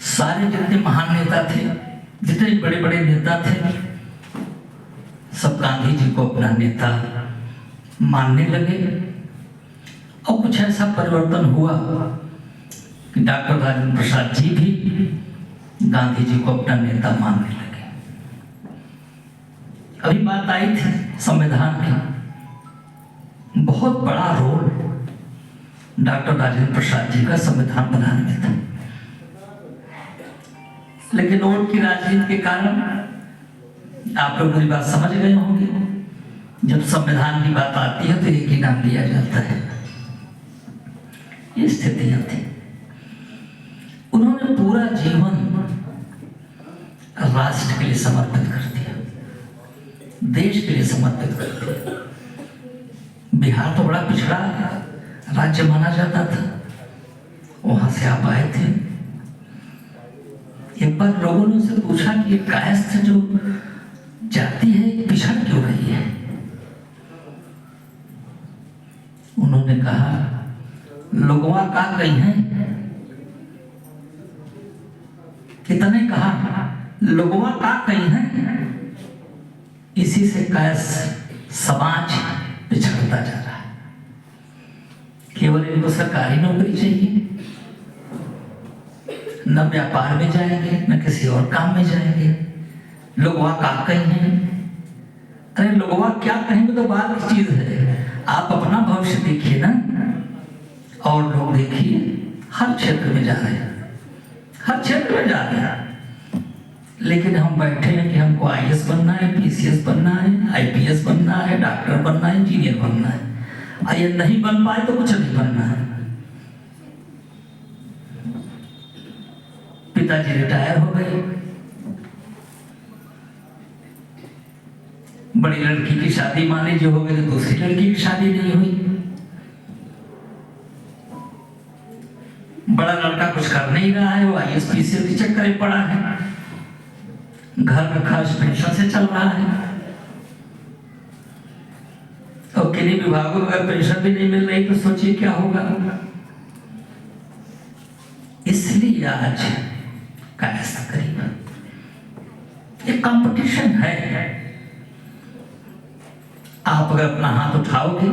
सारे जितने महान नेता थे, जितने बड़े बड़े नेता थे, सब गांधी जी को अपना नेता मानने लगे। और कुछ ऐसा परिवर्तन हुआ कि डॉक्टर राजेंद्र प्रसाद जी भी गांधी जी को अपना नेता मानने लगे। अभी बात आई थी संविधान की, बहुत बड़ा रोल डॉक्टर राजेंद्र प्रसाद जी का संविधान बनाने में था। लेकिन वोट की राजनीति के कारण आप लोग मेरी बात समझ गए होंगे, जब संविधान की बात आती है तो एक ही नाम लिया जाता है। ये स्थितियां थी। उन्होंने पूरा जीवन राष्ट्र के लिए समर्पित कर दिया, देश के लिए समर्पित कर दिया। बिहार तो बड़ा पिछड़ा राज्य माना जाता था, वहां से आप आए थे। एक बार लोगों ने उनसे पूछा कि कायस्थ जो जाति है पिछड़ क्यों रही है? उन्होंने कहा लोगवा का कही है, कितने कहा लोगवा का कही है, इसी से कायस्थ समाज पिछड़ता जा रहा है। केवल इनको सरकारी नौकरी चाहिए, न व्यापार में जाएंगे न किसी और काम में जाएंगे। लोगवा का कहेंगे, अरे लोगवा क्या कहेंगे तो बात की चीज है। आप अपना भविष्य देखिए ना, और लोग देखिए हर क्षेत्र में जा रहे हैं, हर क्षेत्र में जा रहे हैं। लेकिन हम बैठे हैं कि हमको IAS बनना है, PCS बनना है, IPS बनना है, डॉक्टर बनना है, इंजीनियर बनना है। ये नहीं बन पाए तो कुछ नहीं बनना है। पिताजी रिटायर हो गए, बड़ी लड़की की शादी मान लीजिए हो गई, तो दूसरी लड़की की शादी नहीं हुई। बड़ा लड़का कुछ कर नहीं रहा है, वो IAS PCS के चक्कर में पड़ा है, घर का खर्च पेंशन से चल रहा है। और किन्हीं विभागों में पेंशन भी नहीं मिल रही तो सोचिए क्या होगा। लिए आज कायस्थ करीब एक कंपटीशन है। आप अगर अपना हाथ उठाओगे,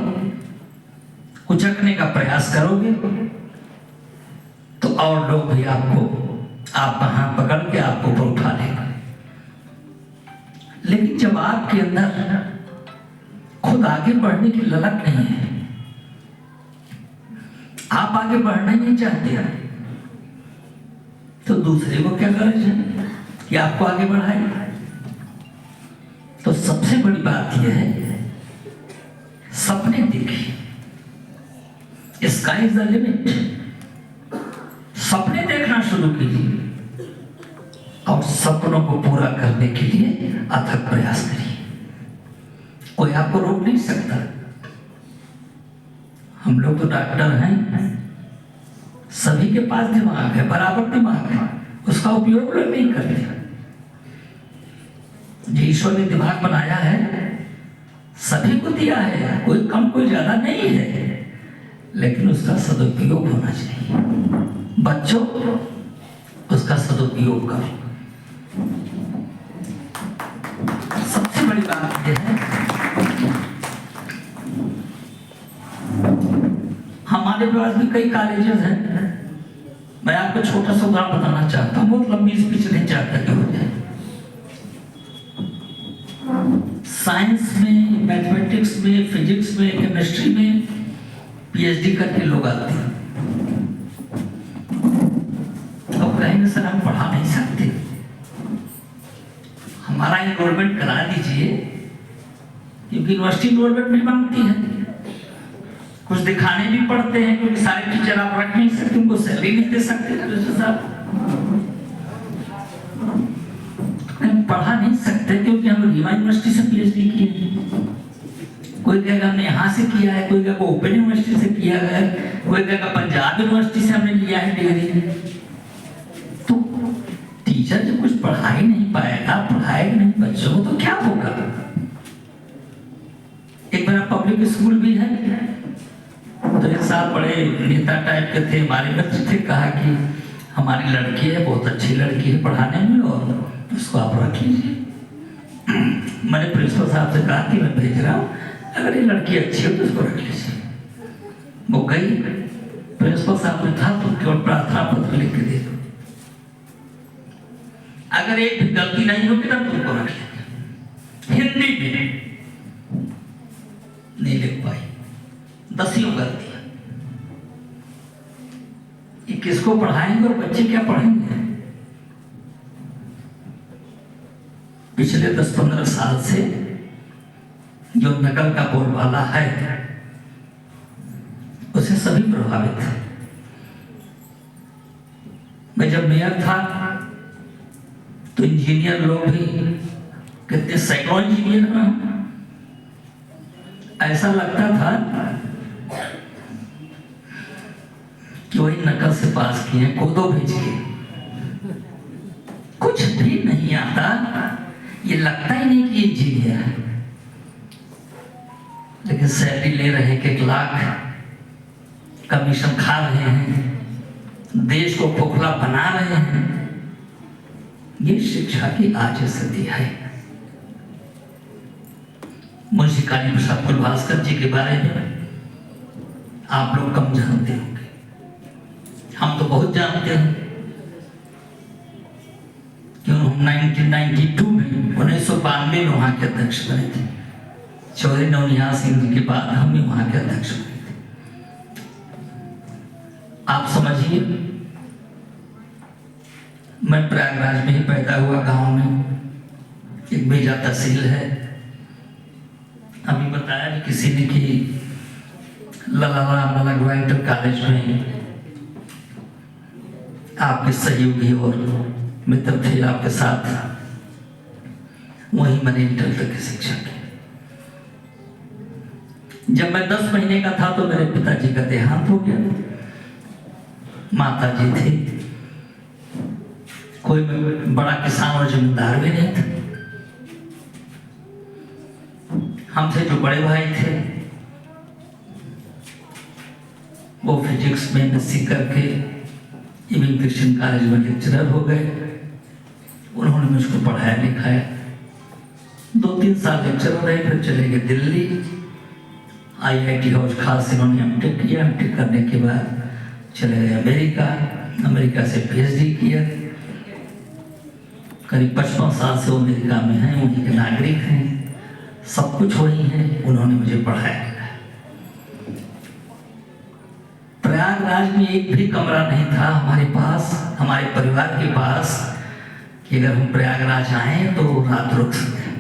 कुचकने का प्रयास करोगे, तो और लोग भी आपका हाथ पकड़ के आपको ऊपर उठा लेगा। लेकिन जब आपके अंदर खुद आगे बढ़ने की ललक नहीं है, आप आगे बढ़ना ही नहीं चाहते, तो दूसरे को क्या गरज है कि आपको आगे बढ़ाए। तो सबसे बड़ी बात यह है, सपने देखिए, स्काई इज द लिमिट। सपने देखना शुरू कीजिए और सपनों को पूरा करने के लिए अथक प्रयास करिए। कोई आपको रोक नहीं सकता। हम लोग तो डॉक्टर हैं, सभी के पास दिमाग है, बराबर दिमाग है, उसका उपयोग लोग नहीं करते। जो ईश्वर ने दिमाग बनाया है सभी को दिया है, कोई कम कोई ज्यादा नहीं है, लेकिन उसका सदुपयोग होना चाहिए। बच्चों, उसका सदुपयोग करो। सबसे बड़ी बात यह है, हमारे पास भी कई कॉलेजेस हैं। मैं आपको छोटा सा उदाहरण बताना चाहता हूँ, बहुत लंबी स्पीच नहीं चाहता कि हो जाए। साइंस में, मैथमेटिक्स में, फिजिक्स में, केमिस्ट्री में पीएचडी करके लोग आते हैं। अब कहेंगे सर हम पढ़ा नहीं सकते, हमारा इनरोलमेंट करा दीजिए, क्योंकि यूनिवर्सिटी इनरोलमेंट भी मांगती है, कुछ दिखाने भी पड़ते हैं, क्योंकि सारे टीचर आप रख नहीं सकते, उनको सैलरी नहीं दे सकते साहब। पढ़ा नहीं सकते क्योंकि हम रीवा यूनिवर्सिटी से पीएचडी किए। कोई कहेगा हमने यहाँ से किया है, कोई कहेगा ओपन यूनिवर्सिटी से किया है, कोई कहेगा पंजाब यूनिवर्सिटी से हमने लिया है डिग्री। तो टीचर जब कुछ पढ़ा ही नहीं पाएगा, पढ़ाएगा नहीं बच्चों को, तो क्या होगा। एक बार पब्लिक स्कूल भी है, तो एक साल बड़े नेता टाइप के थे, हमारे बच्चे थे, कहा कि हमारी लड़की है, बहुत अच्छी लड़की है पढ़ाने में, और उसको आप रख लीजिए। मैंने प्रिंसिपल साहब से कहा कि मैं भेज रहा हूँ, अगर ये लड़की अच्छी हो तो उसको रख लीजिए। वो गई, प्रिंसिपल साहब ने कहा तुम केवल प्रार्थना पत्र लिख के दे दो, अगर एक भी गलती नहीं होगी तब तुमको रख लेंगे। हिंदी में नहीं लिख पाई, 10 गलतियां। ये किसको पढ़ाएंगे और बच्चे क्या पढ़ेंगे। पिछले 10-15 साल से जो नकल का बोलबाला है, उसे सभी प्रभावित है। मैं जब मेयर था तो इंजीनियर लोग भी कितने सैकड़ों इंजीनियर हैं, ऐसा लगता था कि वही नकल से पास किए, कोदो भेज के, कुछ भी नहीं आता, ये लगता ही नहीं कि इंजीनियर है, लेकिन सैलरी ले रहे हैं 1 लाख, कमीशन खा रहे हैं, देश को खोखला बना रहे हैं। ये शिक्षा की आज स्थिति है। मुंशी काली प्रसाद कुलभास्कर जी के बारे में आप लोग कम जानते होंगे, हम तो बहुत जानते हैं। क्यों 1992 में 1992 में वहां के अध्यक्ष बने थे। चौधरी नवनिहाल सिंह जी के बाद हम भी वहां के अध्यक्ष बने थे। आप समझिए, मैं प्रयागराज में ही पैदा हुआ, गांव में एक बेजा तहसील है। अभी बताया कि किसी ने कि ललाला अलग इंटर कॉलेज में आपके सहयोगी और मित्र थे आपके साथ, वहीं मैंने इंटर तक की शिक्षा की। जब मैं 10 महीने का था तो मेरे पिताजी का देहांत हो गया। माता जी थी, कोई बड़ा किसान और जमींदार भी नहीं था। हमसे जो बड़े भाई थे वो फिजिक्स में एमएससी करके इविंग क्रिश्चियन कॉलेज में लेक्चरर हो गए। उन्होंने मुझको पढ़ाया लिखाया, 2-3 साल लेक्चरर रहे, फिर चले गए दिल्ली। IIT हौज खास इन्होंने एमटेक किया। एमटेक करने के बाद चले गए अमेरिका। अमेरिका से PhD किया। करीब 55 साल से वो अमेरिका में हैं, उन्हीं के नागरिक हैं, सब कुछ वही हैं। उन्होंने मुझे पढ़ाया। प्रयागराज में एक भी कमरा नहीं था हमारे पास, हमारे परिवार के पास, कि अगर हम प्रयागराज आए तो रात रुक सकें।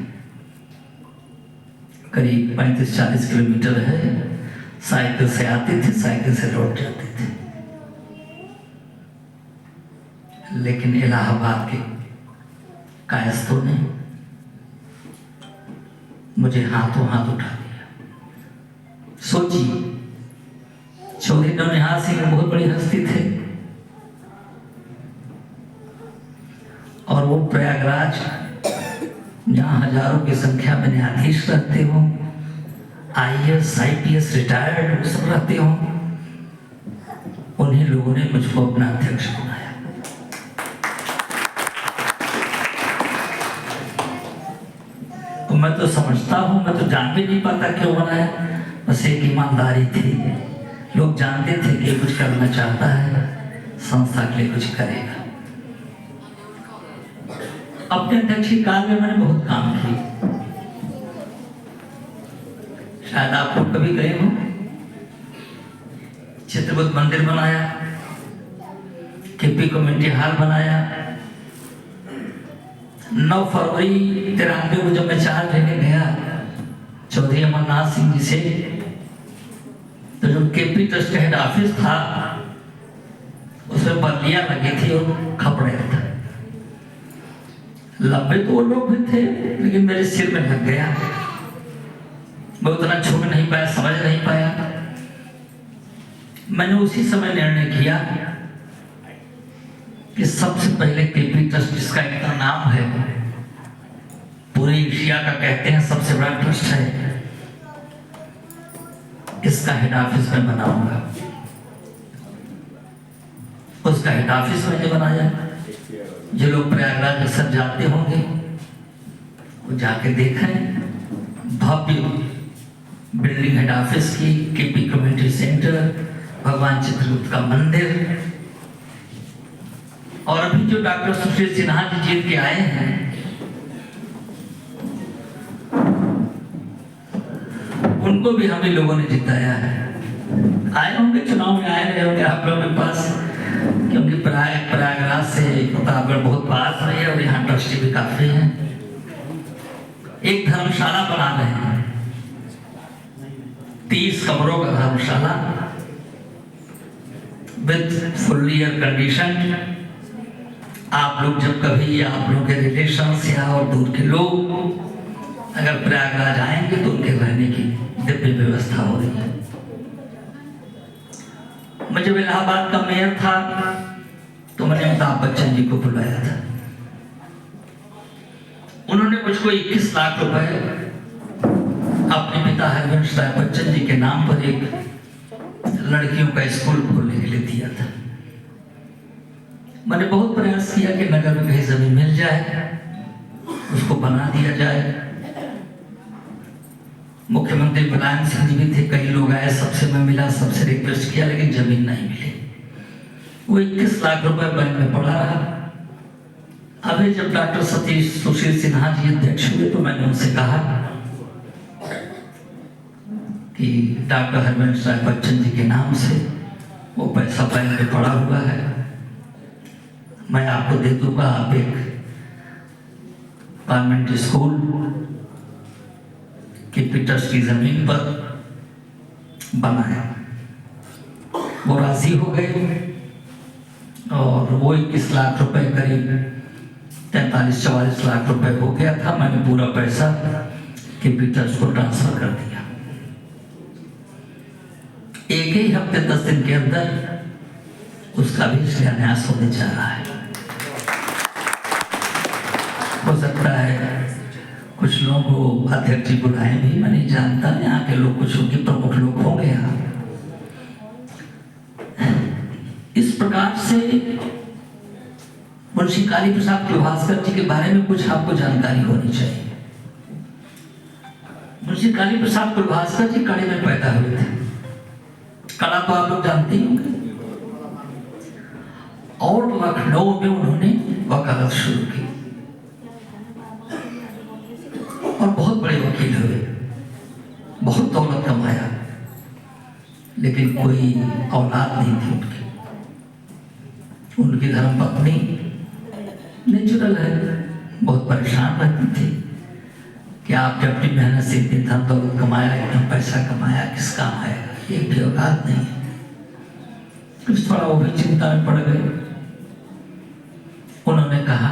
करीब 35-40 किलोमीटर है। साइकिल से आते थे, साइकिल से लौट जाते थे। लेकिन इलाहाबाद के कायस्थों ने मुझे हाथों हाथ उठा दिया। सोचिए, चौधरी नौनिहाल सिंह बहुत बड़ी हस्ती थे, और वो प्रयागराज जहाँ हजारों की संख्या में न्यायाधीश रहते हो, IAS IPS रिटायर्ड वो सब रहते हो, उन्हीं लोगों ने मुझको अपना अध्यक्ष बनाया। तो मैं तो समझता हूँ, मैं तो जान भी नहीं पाता क्यों बनाया। बस एक ईमानदारी थी। लोग जानते थे कि कुछ करना चाहता है, संस्था के लिए कुछ करेगा। अपने अध्यक्ष के काल में मैंने बहुत काम किए। शायद आप लोग कभी गए हो। चित्रगुप्त मंदिर बनाया, KP कम्युनिटी हॉल बनाया। 9 फरवरी 93 को जब मैं चार्ज लेने गया चौधरी अमरनाथ सिंह जी से, तो जो KP ट्रस्ट का हेड ऑफिस था उसमें बल्लियां लगी थी और खपड़े थे। लंबे तो वो लोग भी थे, लेकिन मेरे सिर में लग गया। मैं उतना छू नहीं पाया, समझ नहीं पाया। मैंने उसी समय निर्णय किया कि सबसे पहले KP ट्रस्ट, जिसका इतना नाम है, पूरे एशिया का कहते हैं सबसे बड़ा ट्रस्ट है, इसका हेड ऑफिस में बनाऊंगा। उसका हेड ऑफिस मैंने बनाया। जो लोग प्रयागराज अक्सर जाते होंगे वो जाके देखें। भव्य बिल्डिंग हेड ऑफिस की, KP कम्युनिटी सेंटर, भगवान चित्रगुप्त का मंदिर। और अभी जो डॉक्टर सुशील सिन्हा जी जीत के आए हैं, उनको भी हम ही लोगों ने जिताया है। आए होंगे, चुनाव में आए रहे होंगे आप लोगों के पास, क्योंकि प्रयागराज से प्रतापगढ़ बहुत पास है और यहाँ ट्रस्टी भी काफी हैं। एक धर्मशाला बना रहे हैं, 30 कमरों का धर्मशाला विद फुल्ली एयर कंडीशन। आप लोग जब कभी, आप लोग के रिलेशंस या और दूर के लोग अगर प्रयागराज आएंगे तो उनके रहने की दिव्य व्यवस्था हो रही है। मैं जब इलाहाबाद का मेयर था तो मैंने अमिताभ बच्चन जी को बुलाया था। उन्होंने मुझको 21 लाख रुपए अपने पिता हरिवंश राय बच्चन जी के नाम पर एक लड़कियों का स्कूल खोलने के लिए दिया था। मैंने बहुत प्रयास किया कि नगर में कहीं जमीन मिल जाए, उसको बना दिया जाए। मुख्यमंत्री मुलायम सिंह जी भी थे, कई लोग आए, सबसे मैं मिला, सबसे रिक्वेस्ट किया, लेकिन जमीन नहीं मिली। वो 21 लाख रुपए बैंक में पड़ा रहा। अभी जब डॉक्टर सुशील सिन्हा जी अध्यक्ष हुए तो मैंने उनसे कहा कि डॉक्टर हरिवंश राय बच्चन जी के नाम से वो पैसा बैंक में पड़ा हुआ है, मैं आपको दे दूंगा। आप एक गवर्नमेंट स्कूल KP ट्रस्ट की जमीन पर बनाए। वो राजी हो गए और वो 21 लाख रुपए करीब 43-44 लाख रुपए हो गया था। मैंने पूरा पैसा KP ट्रस्ट को ट्रांसफर कर दिया। एक ही हफ्ते 10 दिन के अंदर उसका भी शिलान्यास होने जा रहा है। हो सकता है कुछ लोगों को अध्यक्ष जी बुलाए भी, मैं नहीं जानता। यहाँ के लोग कुछ उनके प्रमुख लोग होंगे। यहाँ इस प्रकार प्रकार से मुंशी काली प्रसाद प्रभास्कर जी के बारे में कुछ आपको जानकारी होनी चाहिए। मुंशी काली प्रसाद प्रभास्कर जी कड़े में पैदा हुए थे। कला तो आप लोग जानते ही होंगे। और लखनऊ में उन्होंने वकालत शुरू की और बहुत बड़े वकील हुए, बहुत दौलत कमाया, लेकिन कोई औलाद नहीं थी उनकी। उनकी धर्मपत्नी नेचुरल है, बहुत परेशान रहती थी कि आपने अपनी मेहनत से इतनी धन दौलत कमाया, इतना पैसा कमाया, किस काम आएगा, एक भी औलाद नहीं है। कुछ थोड़ा वो भी चिंता में पड़ गए। उन्होंने कहा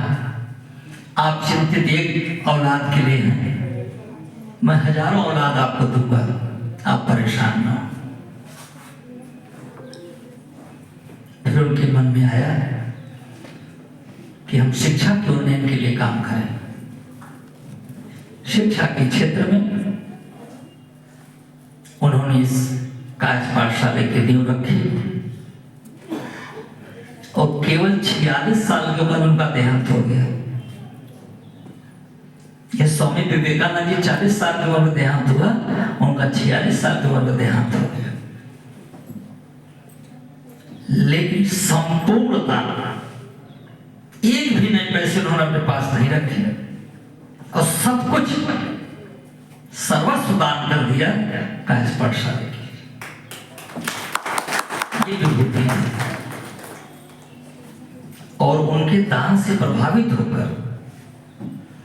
आप चिंतित एक औलाद के लिए हैं, मैं हजारों औलाद आपको दूंगा, आप परेशान ना हो। फिर उनके मन में आया कि हम शिक्षा के उन्नयन के लिए काम करें। शिक्षा के क्षेत्र में उन्होंने इस कायस्थ पाठशाला की नींव रखी और केवल 46 साल की उम्र उनका देहांत हो गया। ये स्वामी विवेकानंद जी 40 साल की उम्र में देहांत हुआ, उनका 46 साल की उम्र में देहांत हो गया। लेकिन संपूर्णता एक भी नए पैसे उन्होंने अपने पास नहीं रखे और सब कुछ सर्वस्व दान कर दिया कायस्थ पाठशाला की। ये विभूति है। और उनके दान से प्रभावित होकर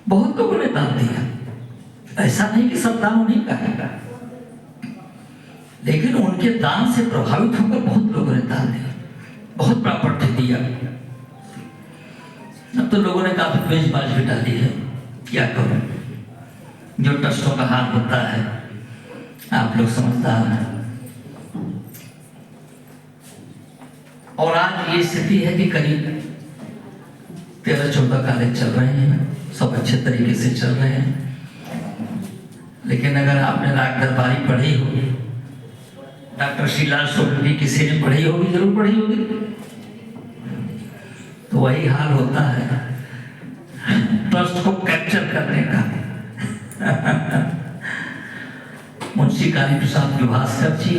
बहुत लोगों ने दान दिया। ऐसा नहीं कि सब दान उन्हीं का है, लेकिन उनके दान से प्रभावित होकर बहुत लोगों ने दान दिया, बहुत प्रॉपर्टी दिया। अब तो लोगों ने काफी बेचबाज भी डाली है, क्या करूं, जो ट्रस्टों का हाल होता है आप लोग समझदार हैं। और आज ये स्थिति है कि करीब 13-14 कॉलेज चल रहे हैं, सब अच्छे तरीके से चल रहे हैं। लेकिन अगर आपने राग दरबारी पढ़ी हो, डॉक्टर श्रीलाल सोलंकी किसी ने पढ़ी होगी, जरूर पढ़ी होगी, तो वही हाल होता है ट्रस्ट को कैप्चर करने का। मुंशी काली प्रसाद प्रभास्कर जी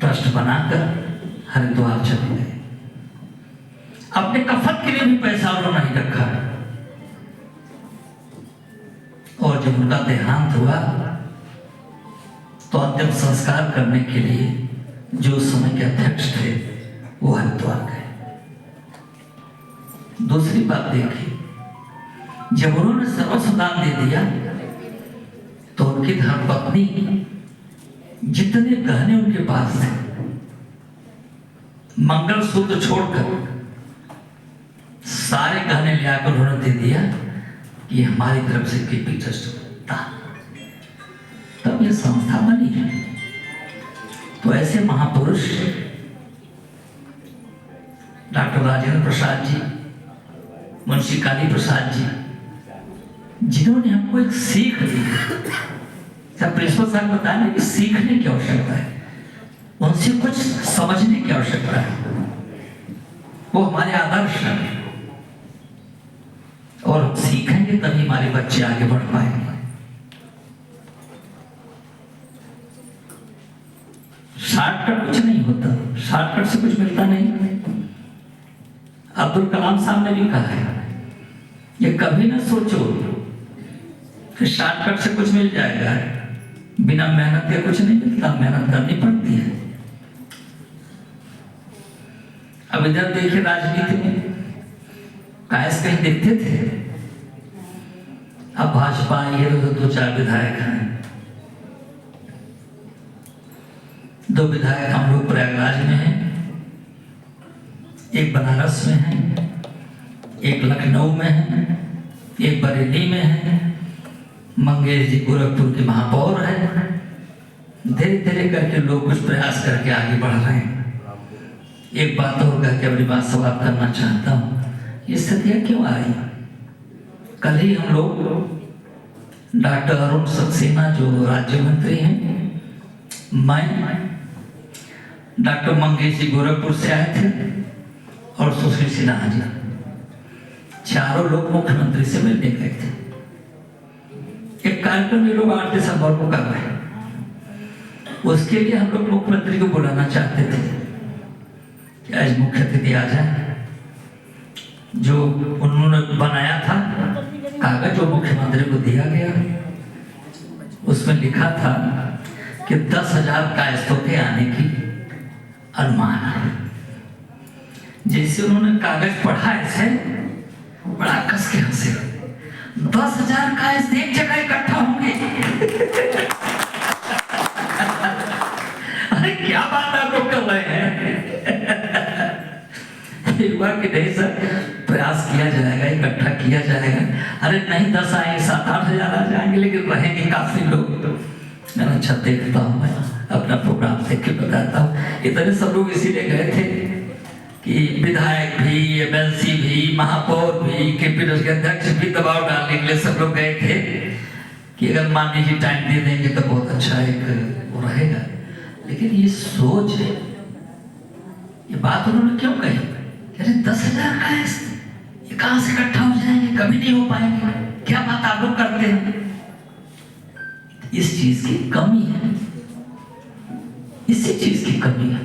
ट्रस्ट बनाकर हरिद्वार चले गए। अपने कफन के लिए भी पैसा उन्होंने नहीं रखा। और जब उनका देहांत हुआ तो अंतिम संस्कार करने के लिए जो उस समय के अध्यक्ष थे वो हरिद्वार गए। दूसरी बात देखिए, जब उन्होंने सर्वस्व दान दे दिया तो उनकी धर्मपत्नी जितने गहने उनके पास थे, मंगलसूत्र छोड़कर सारे गहने ले आकर उन्होंने दे दिया कि हमारी तरफ से केपी ट्रस्ट था। तब ये संस्था बनी है। तो ऐसे महापुरुष डॉक्टर राजेंद्र प्रसाद जी, मुंशी काली प्रसाद जी, जिन्होंने हमको एक सीख दी। जब प्रिंसिपल साहब बताया कि सीखने की आवश्यकता है, उनसे कुछ समझने की आवश्यकता है, वो हमारे आदर्श हैं। और हम सीखेंगे तभी हमारे बच्चे आगे बढ़ पाएंगे। शॉर्टकट कुछ नहीं होता, शॉर्टकट से कुछ मिलता नहीं। अब्दुल कलाम साहब ने भी कहा है, ये कभी ना सोचो कि शॉर्टकट से कुछ मिल जाएगा। बिना मेहनत के कुछ नहीं मिलता, मेहनत करनी पड़ती है। अब इधर देखिए, राजनीति में कायस्थ कहीं देखते थे, अब भाजपा ये 2-4 विधायक हैं। 2 विधायक हम लोग प्रयागराज में हैं, एक बनारस में है, एक लखनऊ में है, एक बरेली में है। मंगेश जी गोरखपुर के महापौर है। धीरे धीरे करके लोग कुछ प्रयास करके आगे बढ़ रहे हैं। एक बात और कह के अपनी बात समाप्त करना चाहता हूँ, ये स्थितियाँ क्यों आई? कल ही हम लोग डॉक्टर अरुण सक्सेना जो राज्य मंत्री हैं, मैं डॉक्टर मंगेश जी गोरखपुर से आए थे और सुश्री सिन्हा जी, चारों लोग मुख्यमंत्री से मिलने गए थे। एक कार्यक्रम ये लोग 8 दिसंबर को कर रहे हैं, उसके लिए हम लोग मुख्यमंत्री को बुलाना चाहते थे कि आज मुख्य अतिथि आ जाए। जो उन्होंने बनाया था कागज जो मुख्यमंत्री को दिया गया, उसमें लिखा था कि 10,000 कायस्थों के आने की अनुमान है। जैसे उन्होंने कागज पढ़ा ऐसे बड़ा कस के हंसे। 10,000 कायस्थ एक जगह इकट्ठा होंगे। अरे क्या बात आप लोग कर रहे हैं? युवा के नहीं सर, प्रयास किया जाएगा, इकट्ठा किया जाएगा। अरे नहीं 10 आएंगे, 7-8 हजार आ जाएंगे, लेकिन रहेंगे काफी लोग। मैंने अच्छा देखता हूँ, मैं अपना प्रोग्राम देख के बताता हूँ। इतने सब लोग इसीलिए गए थे कि विधायक भी, एमएलसी भी, महापौर भी, केपीएस के अध्यक्ष भी दबाव डालने के लिए सब लोग गए थे कि अगर मान लीजिए टाइम दे देंगे तो बहुत अच्छा एक वो रहेगा। लेकिन ये सोच है, ये बात उन्होंने क्यों कही? अरे 10,000 कायस्थ ये कहां से इकट्ठा हो जाएंगे, कभी नहीं हो पाएंगे। क्या बात आप लोग करते हैं? इस चीज की कमी है, इसी चीज की कमी है।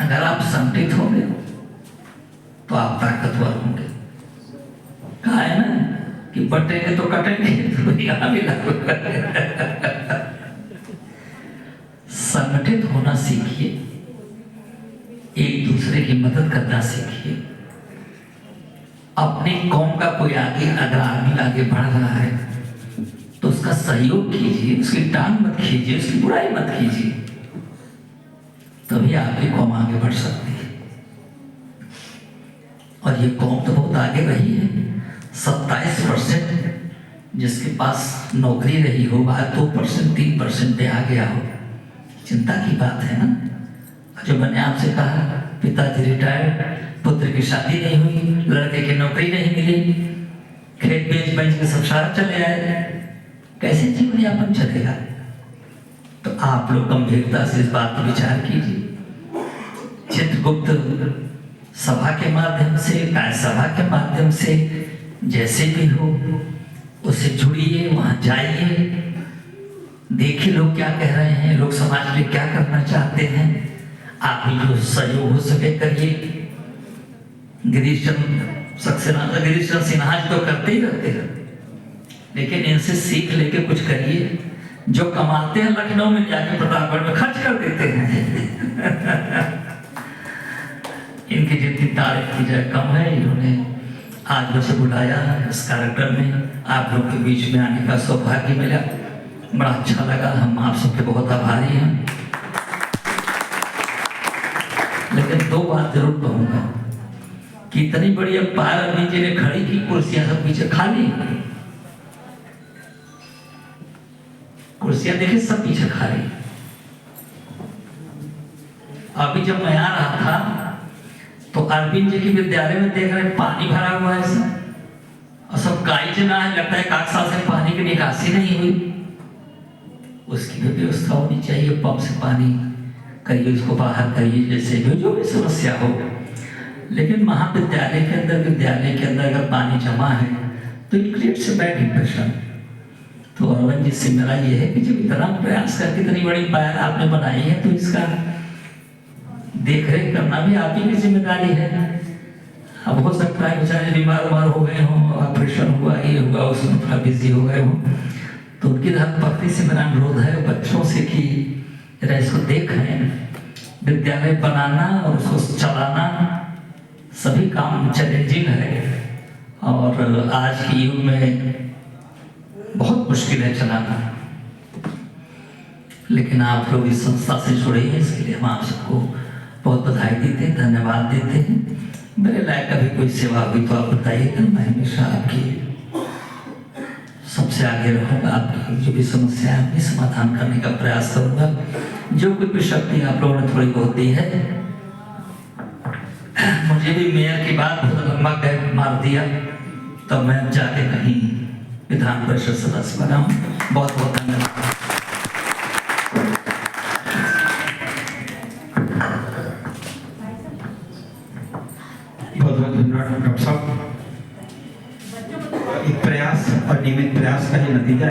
अगर आप संगठित होंगे तो आप ताकतवर होंगे। कहा है ना कि बटेंगे तो कटेंगे, तो यहां भी लागू संगठित होना सीखिए, एक दूसरे की मदद करना सीखिए। अपनी कौम का कोई आगे अगर आदमी आगे बढ़ रहा है तो उसका सहयोग कीजिए, उसकी टांग मत खींचिए, उसकी बुराई मत कीजिए, तभी आपकी कौम आगे बढ़ सकती है। और ये कौम तो बहुत आगे रही है। 27% जिसके पास नौकरी रही हो, 2%, 3% पे आ गया हो, चिंता की बात है ना। जो मैंने आपसे कहा, पिताजी रिटायर्ड, पुत्र की शादी नहीं हुई, लड़के की नौकरी नहीं मिली, खेत बेच के सब सारा चले आए, कैसे जीवन यापन चलेगा? तो आप लोग गंभीरता से इस बात पर विचार कीजिए। चित्रगुप्त सभा के माध्यम से, काय सभा के माध्यम से, जैसे भी हो उससे जुड़िए, वहां जाइए, देखिए लोग क्या कह रहे हैं, लोग समाज में क्या करना चाहते हैं। आप भी जो सहयोग हो सके करिए। गिरीश चंद्र सिन्हा जी तो करते ही रहते हैं, लेकिन इनसे सीख लेके कुछ करिए। जो कमाते हैं लखनऊ में जाके प्रतापगढ़ में खर्च कर देते हैं। इनकी जितनी तारीफ की जाए कम है। इन्होंने आज मुझे बुलाया इस कार्यक्रम में, आप लोग के बीच में आने का सौभाग्य मिला, बड़ा अच्छा लगा। हम आप सबके बहुत आभारी हैं। लेकिन 2 बात जरूर कहूंगा कि इतनी बड़ी अखबार अभी जी ने खड़ी की, कुर्सियां सब पीछे खाली, कुर्सियां देखिए सब पीछे खाली। अभी जब मैं आ रहा था तो अरविंद जी के विद्यालय में देख रहे पानी भरा हुआ है सब, और सब काई जना है, लगता है 1 साल से पानी की निकासी नहीं हुई। उसकी भी व्यवस्था होनी चाहिए, पंप से पानी करिए, उसको बाहर करिए, जैसे जो भी समस्या हो। लेकिन महाविद्यालय के अंदर, विद्यालय के अंदर अगर पानी जमा है तो it creates a bad impression. तो अरविंद जी से मेरा ये है कि जब इतना प्रयास करके इतनी बड़ी पायर आपने बनाई है, तो इसका देख रेख करना भी आप ही की जिम्मेदारी है। अब हो सकता है बेचारे बीमार हो गए हों, ऑपरेशन हुआ, ये हुआ, उसमें थोड़ा बिजी हो गए हों, तो उनकी धर्मपत्नी से मेरा अनुरोध है बच्चों से कि जरा इसको देखें। विद्यालय बनाना और उसको चलाना सभी काम चैलेंजिंग है, और आज के युग में बहुत मुश्किल है चलाना। लेकिन आप लोग इस संस्था से जुड़े हैं, इसके लिए हम आप सबको बहुत बधाई देते हैं, धन्यवाद देते हैं। मेरे लायक अभी कोई सेवा हुई तो आप बताइएगा, मैं हमेशा आपकी सबसे आगे रहूँगा। आपकी जो भी समस्या है अपनी समाधान करने का प्रयास करूँगा। जो कुछ भी शक्ति आप लोगों ने थोड़ी बहुत दी है, मुझे भी मेयर की बात बहुत लंबा गैप मार दिया, तब मैं जाके कहीं विधान परिषद सदस्य बना हूँ। बहुत बहुत धन्यवाद। सम्राट डॉक्टर साहब एक प्रयास और नियमित प्रयास का ही नतीजा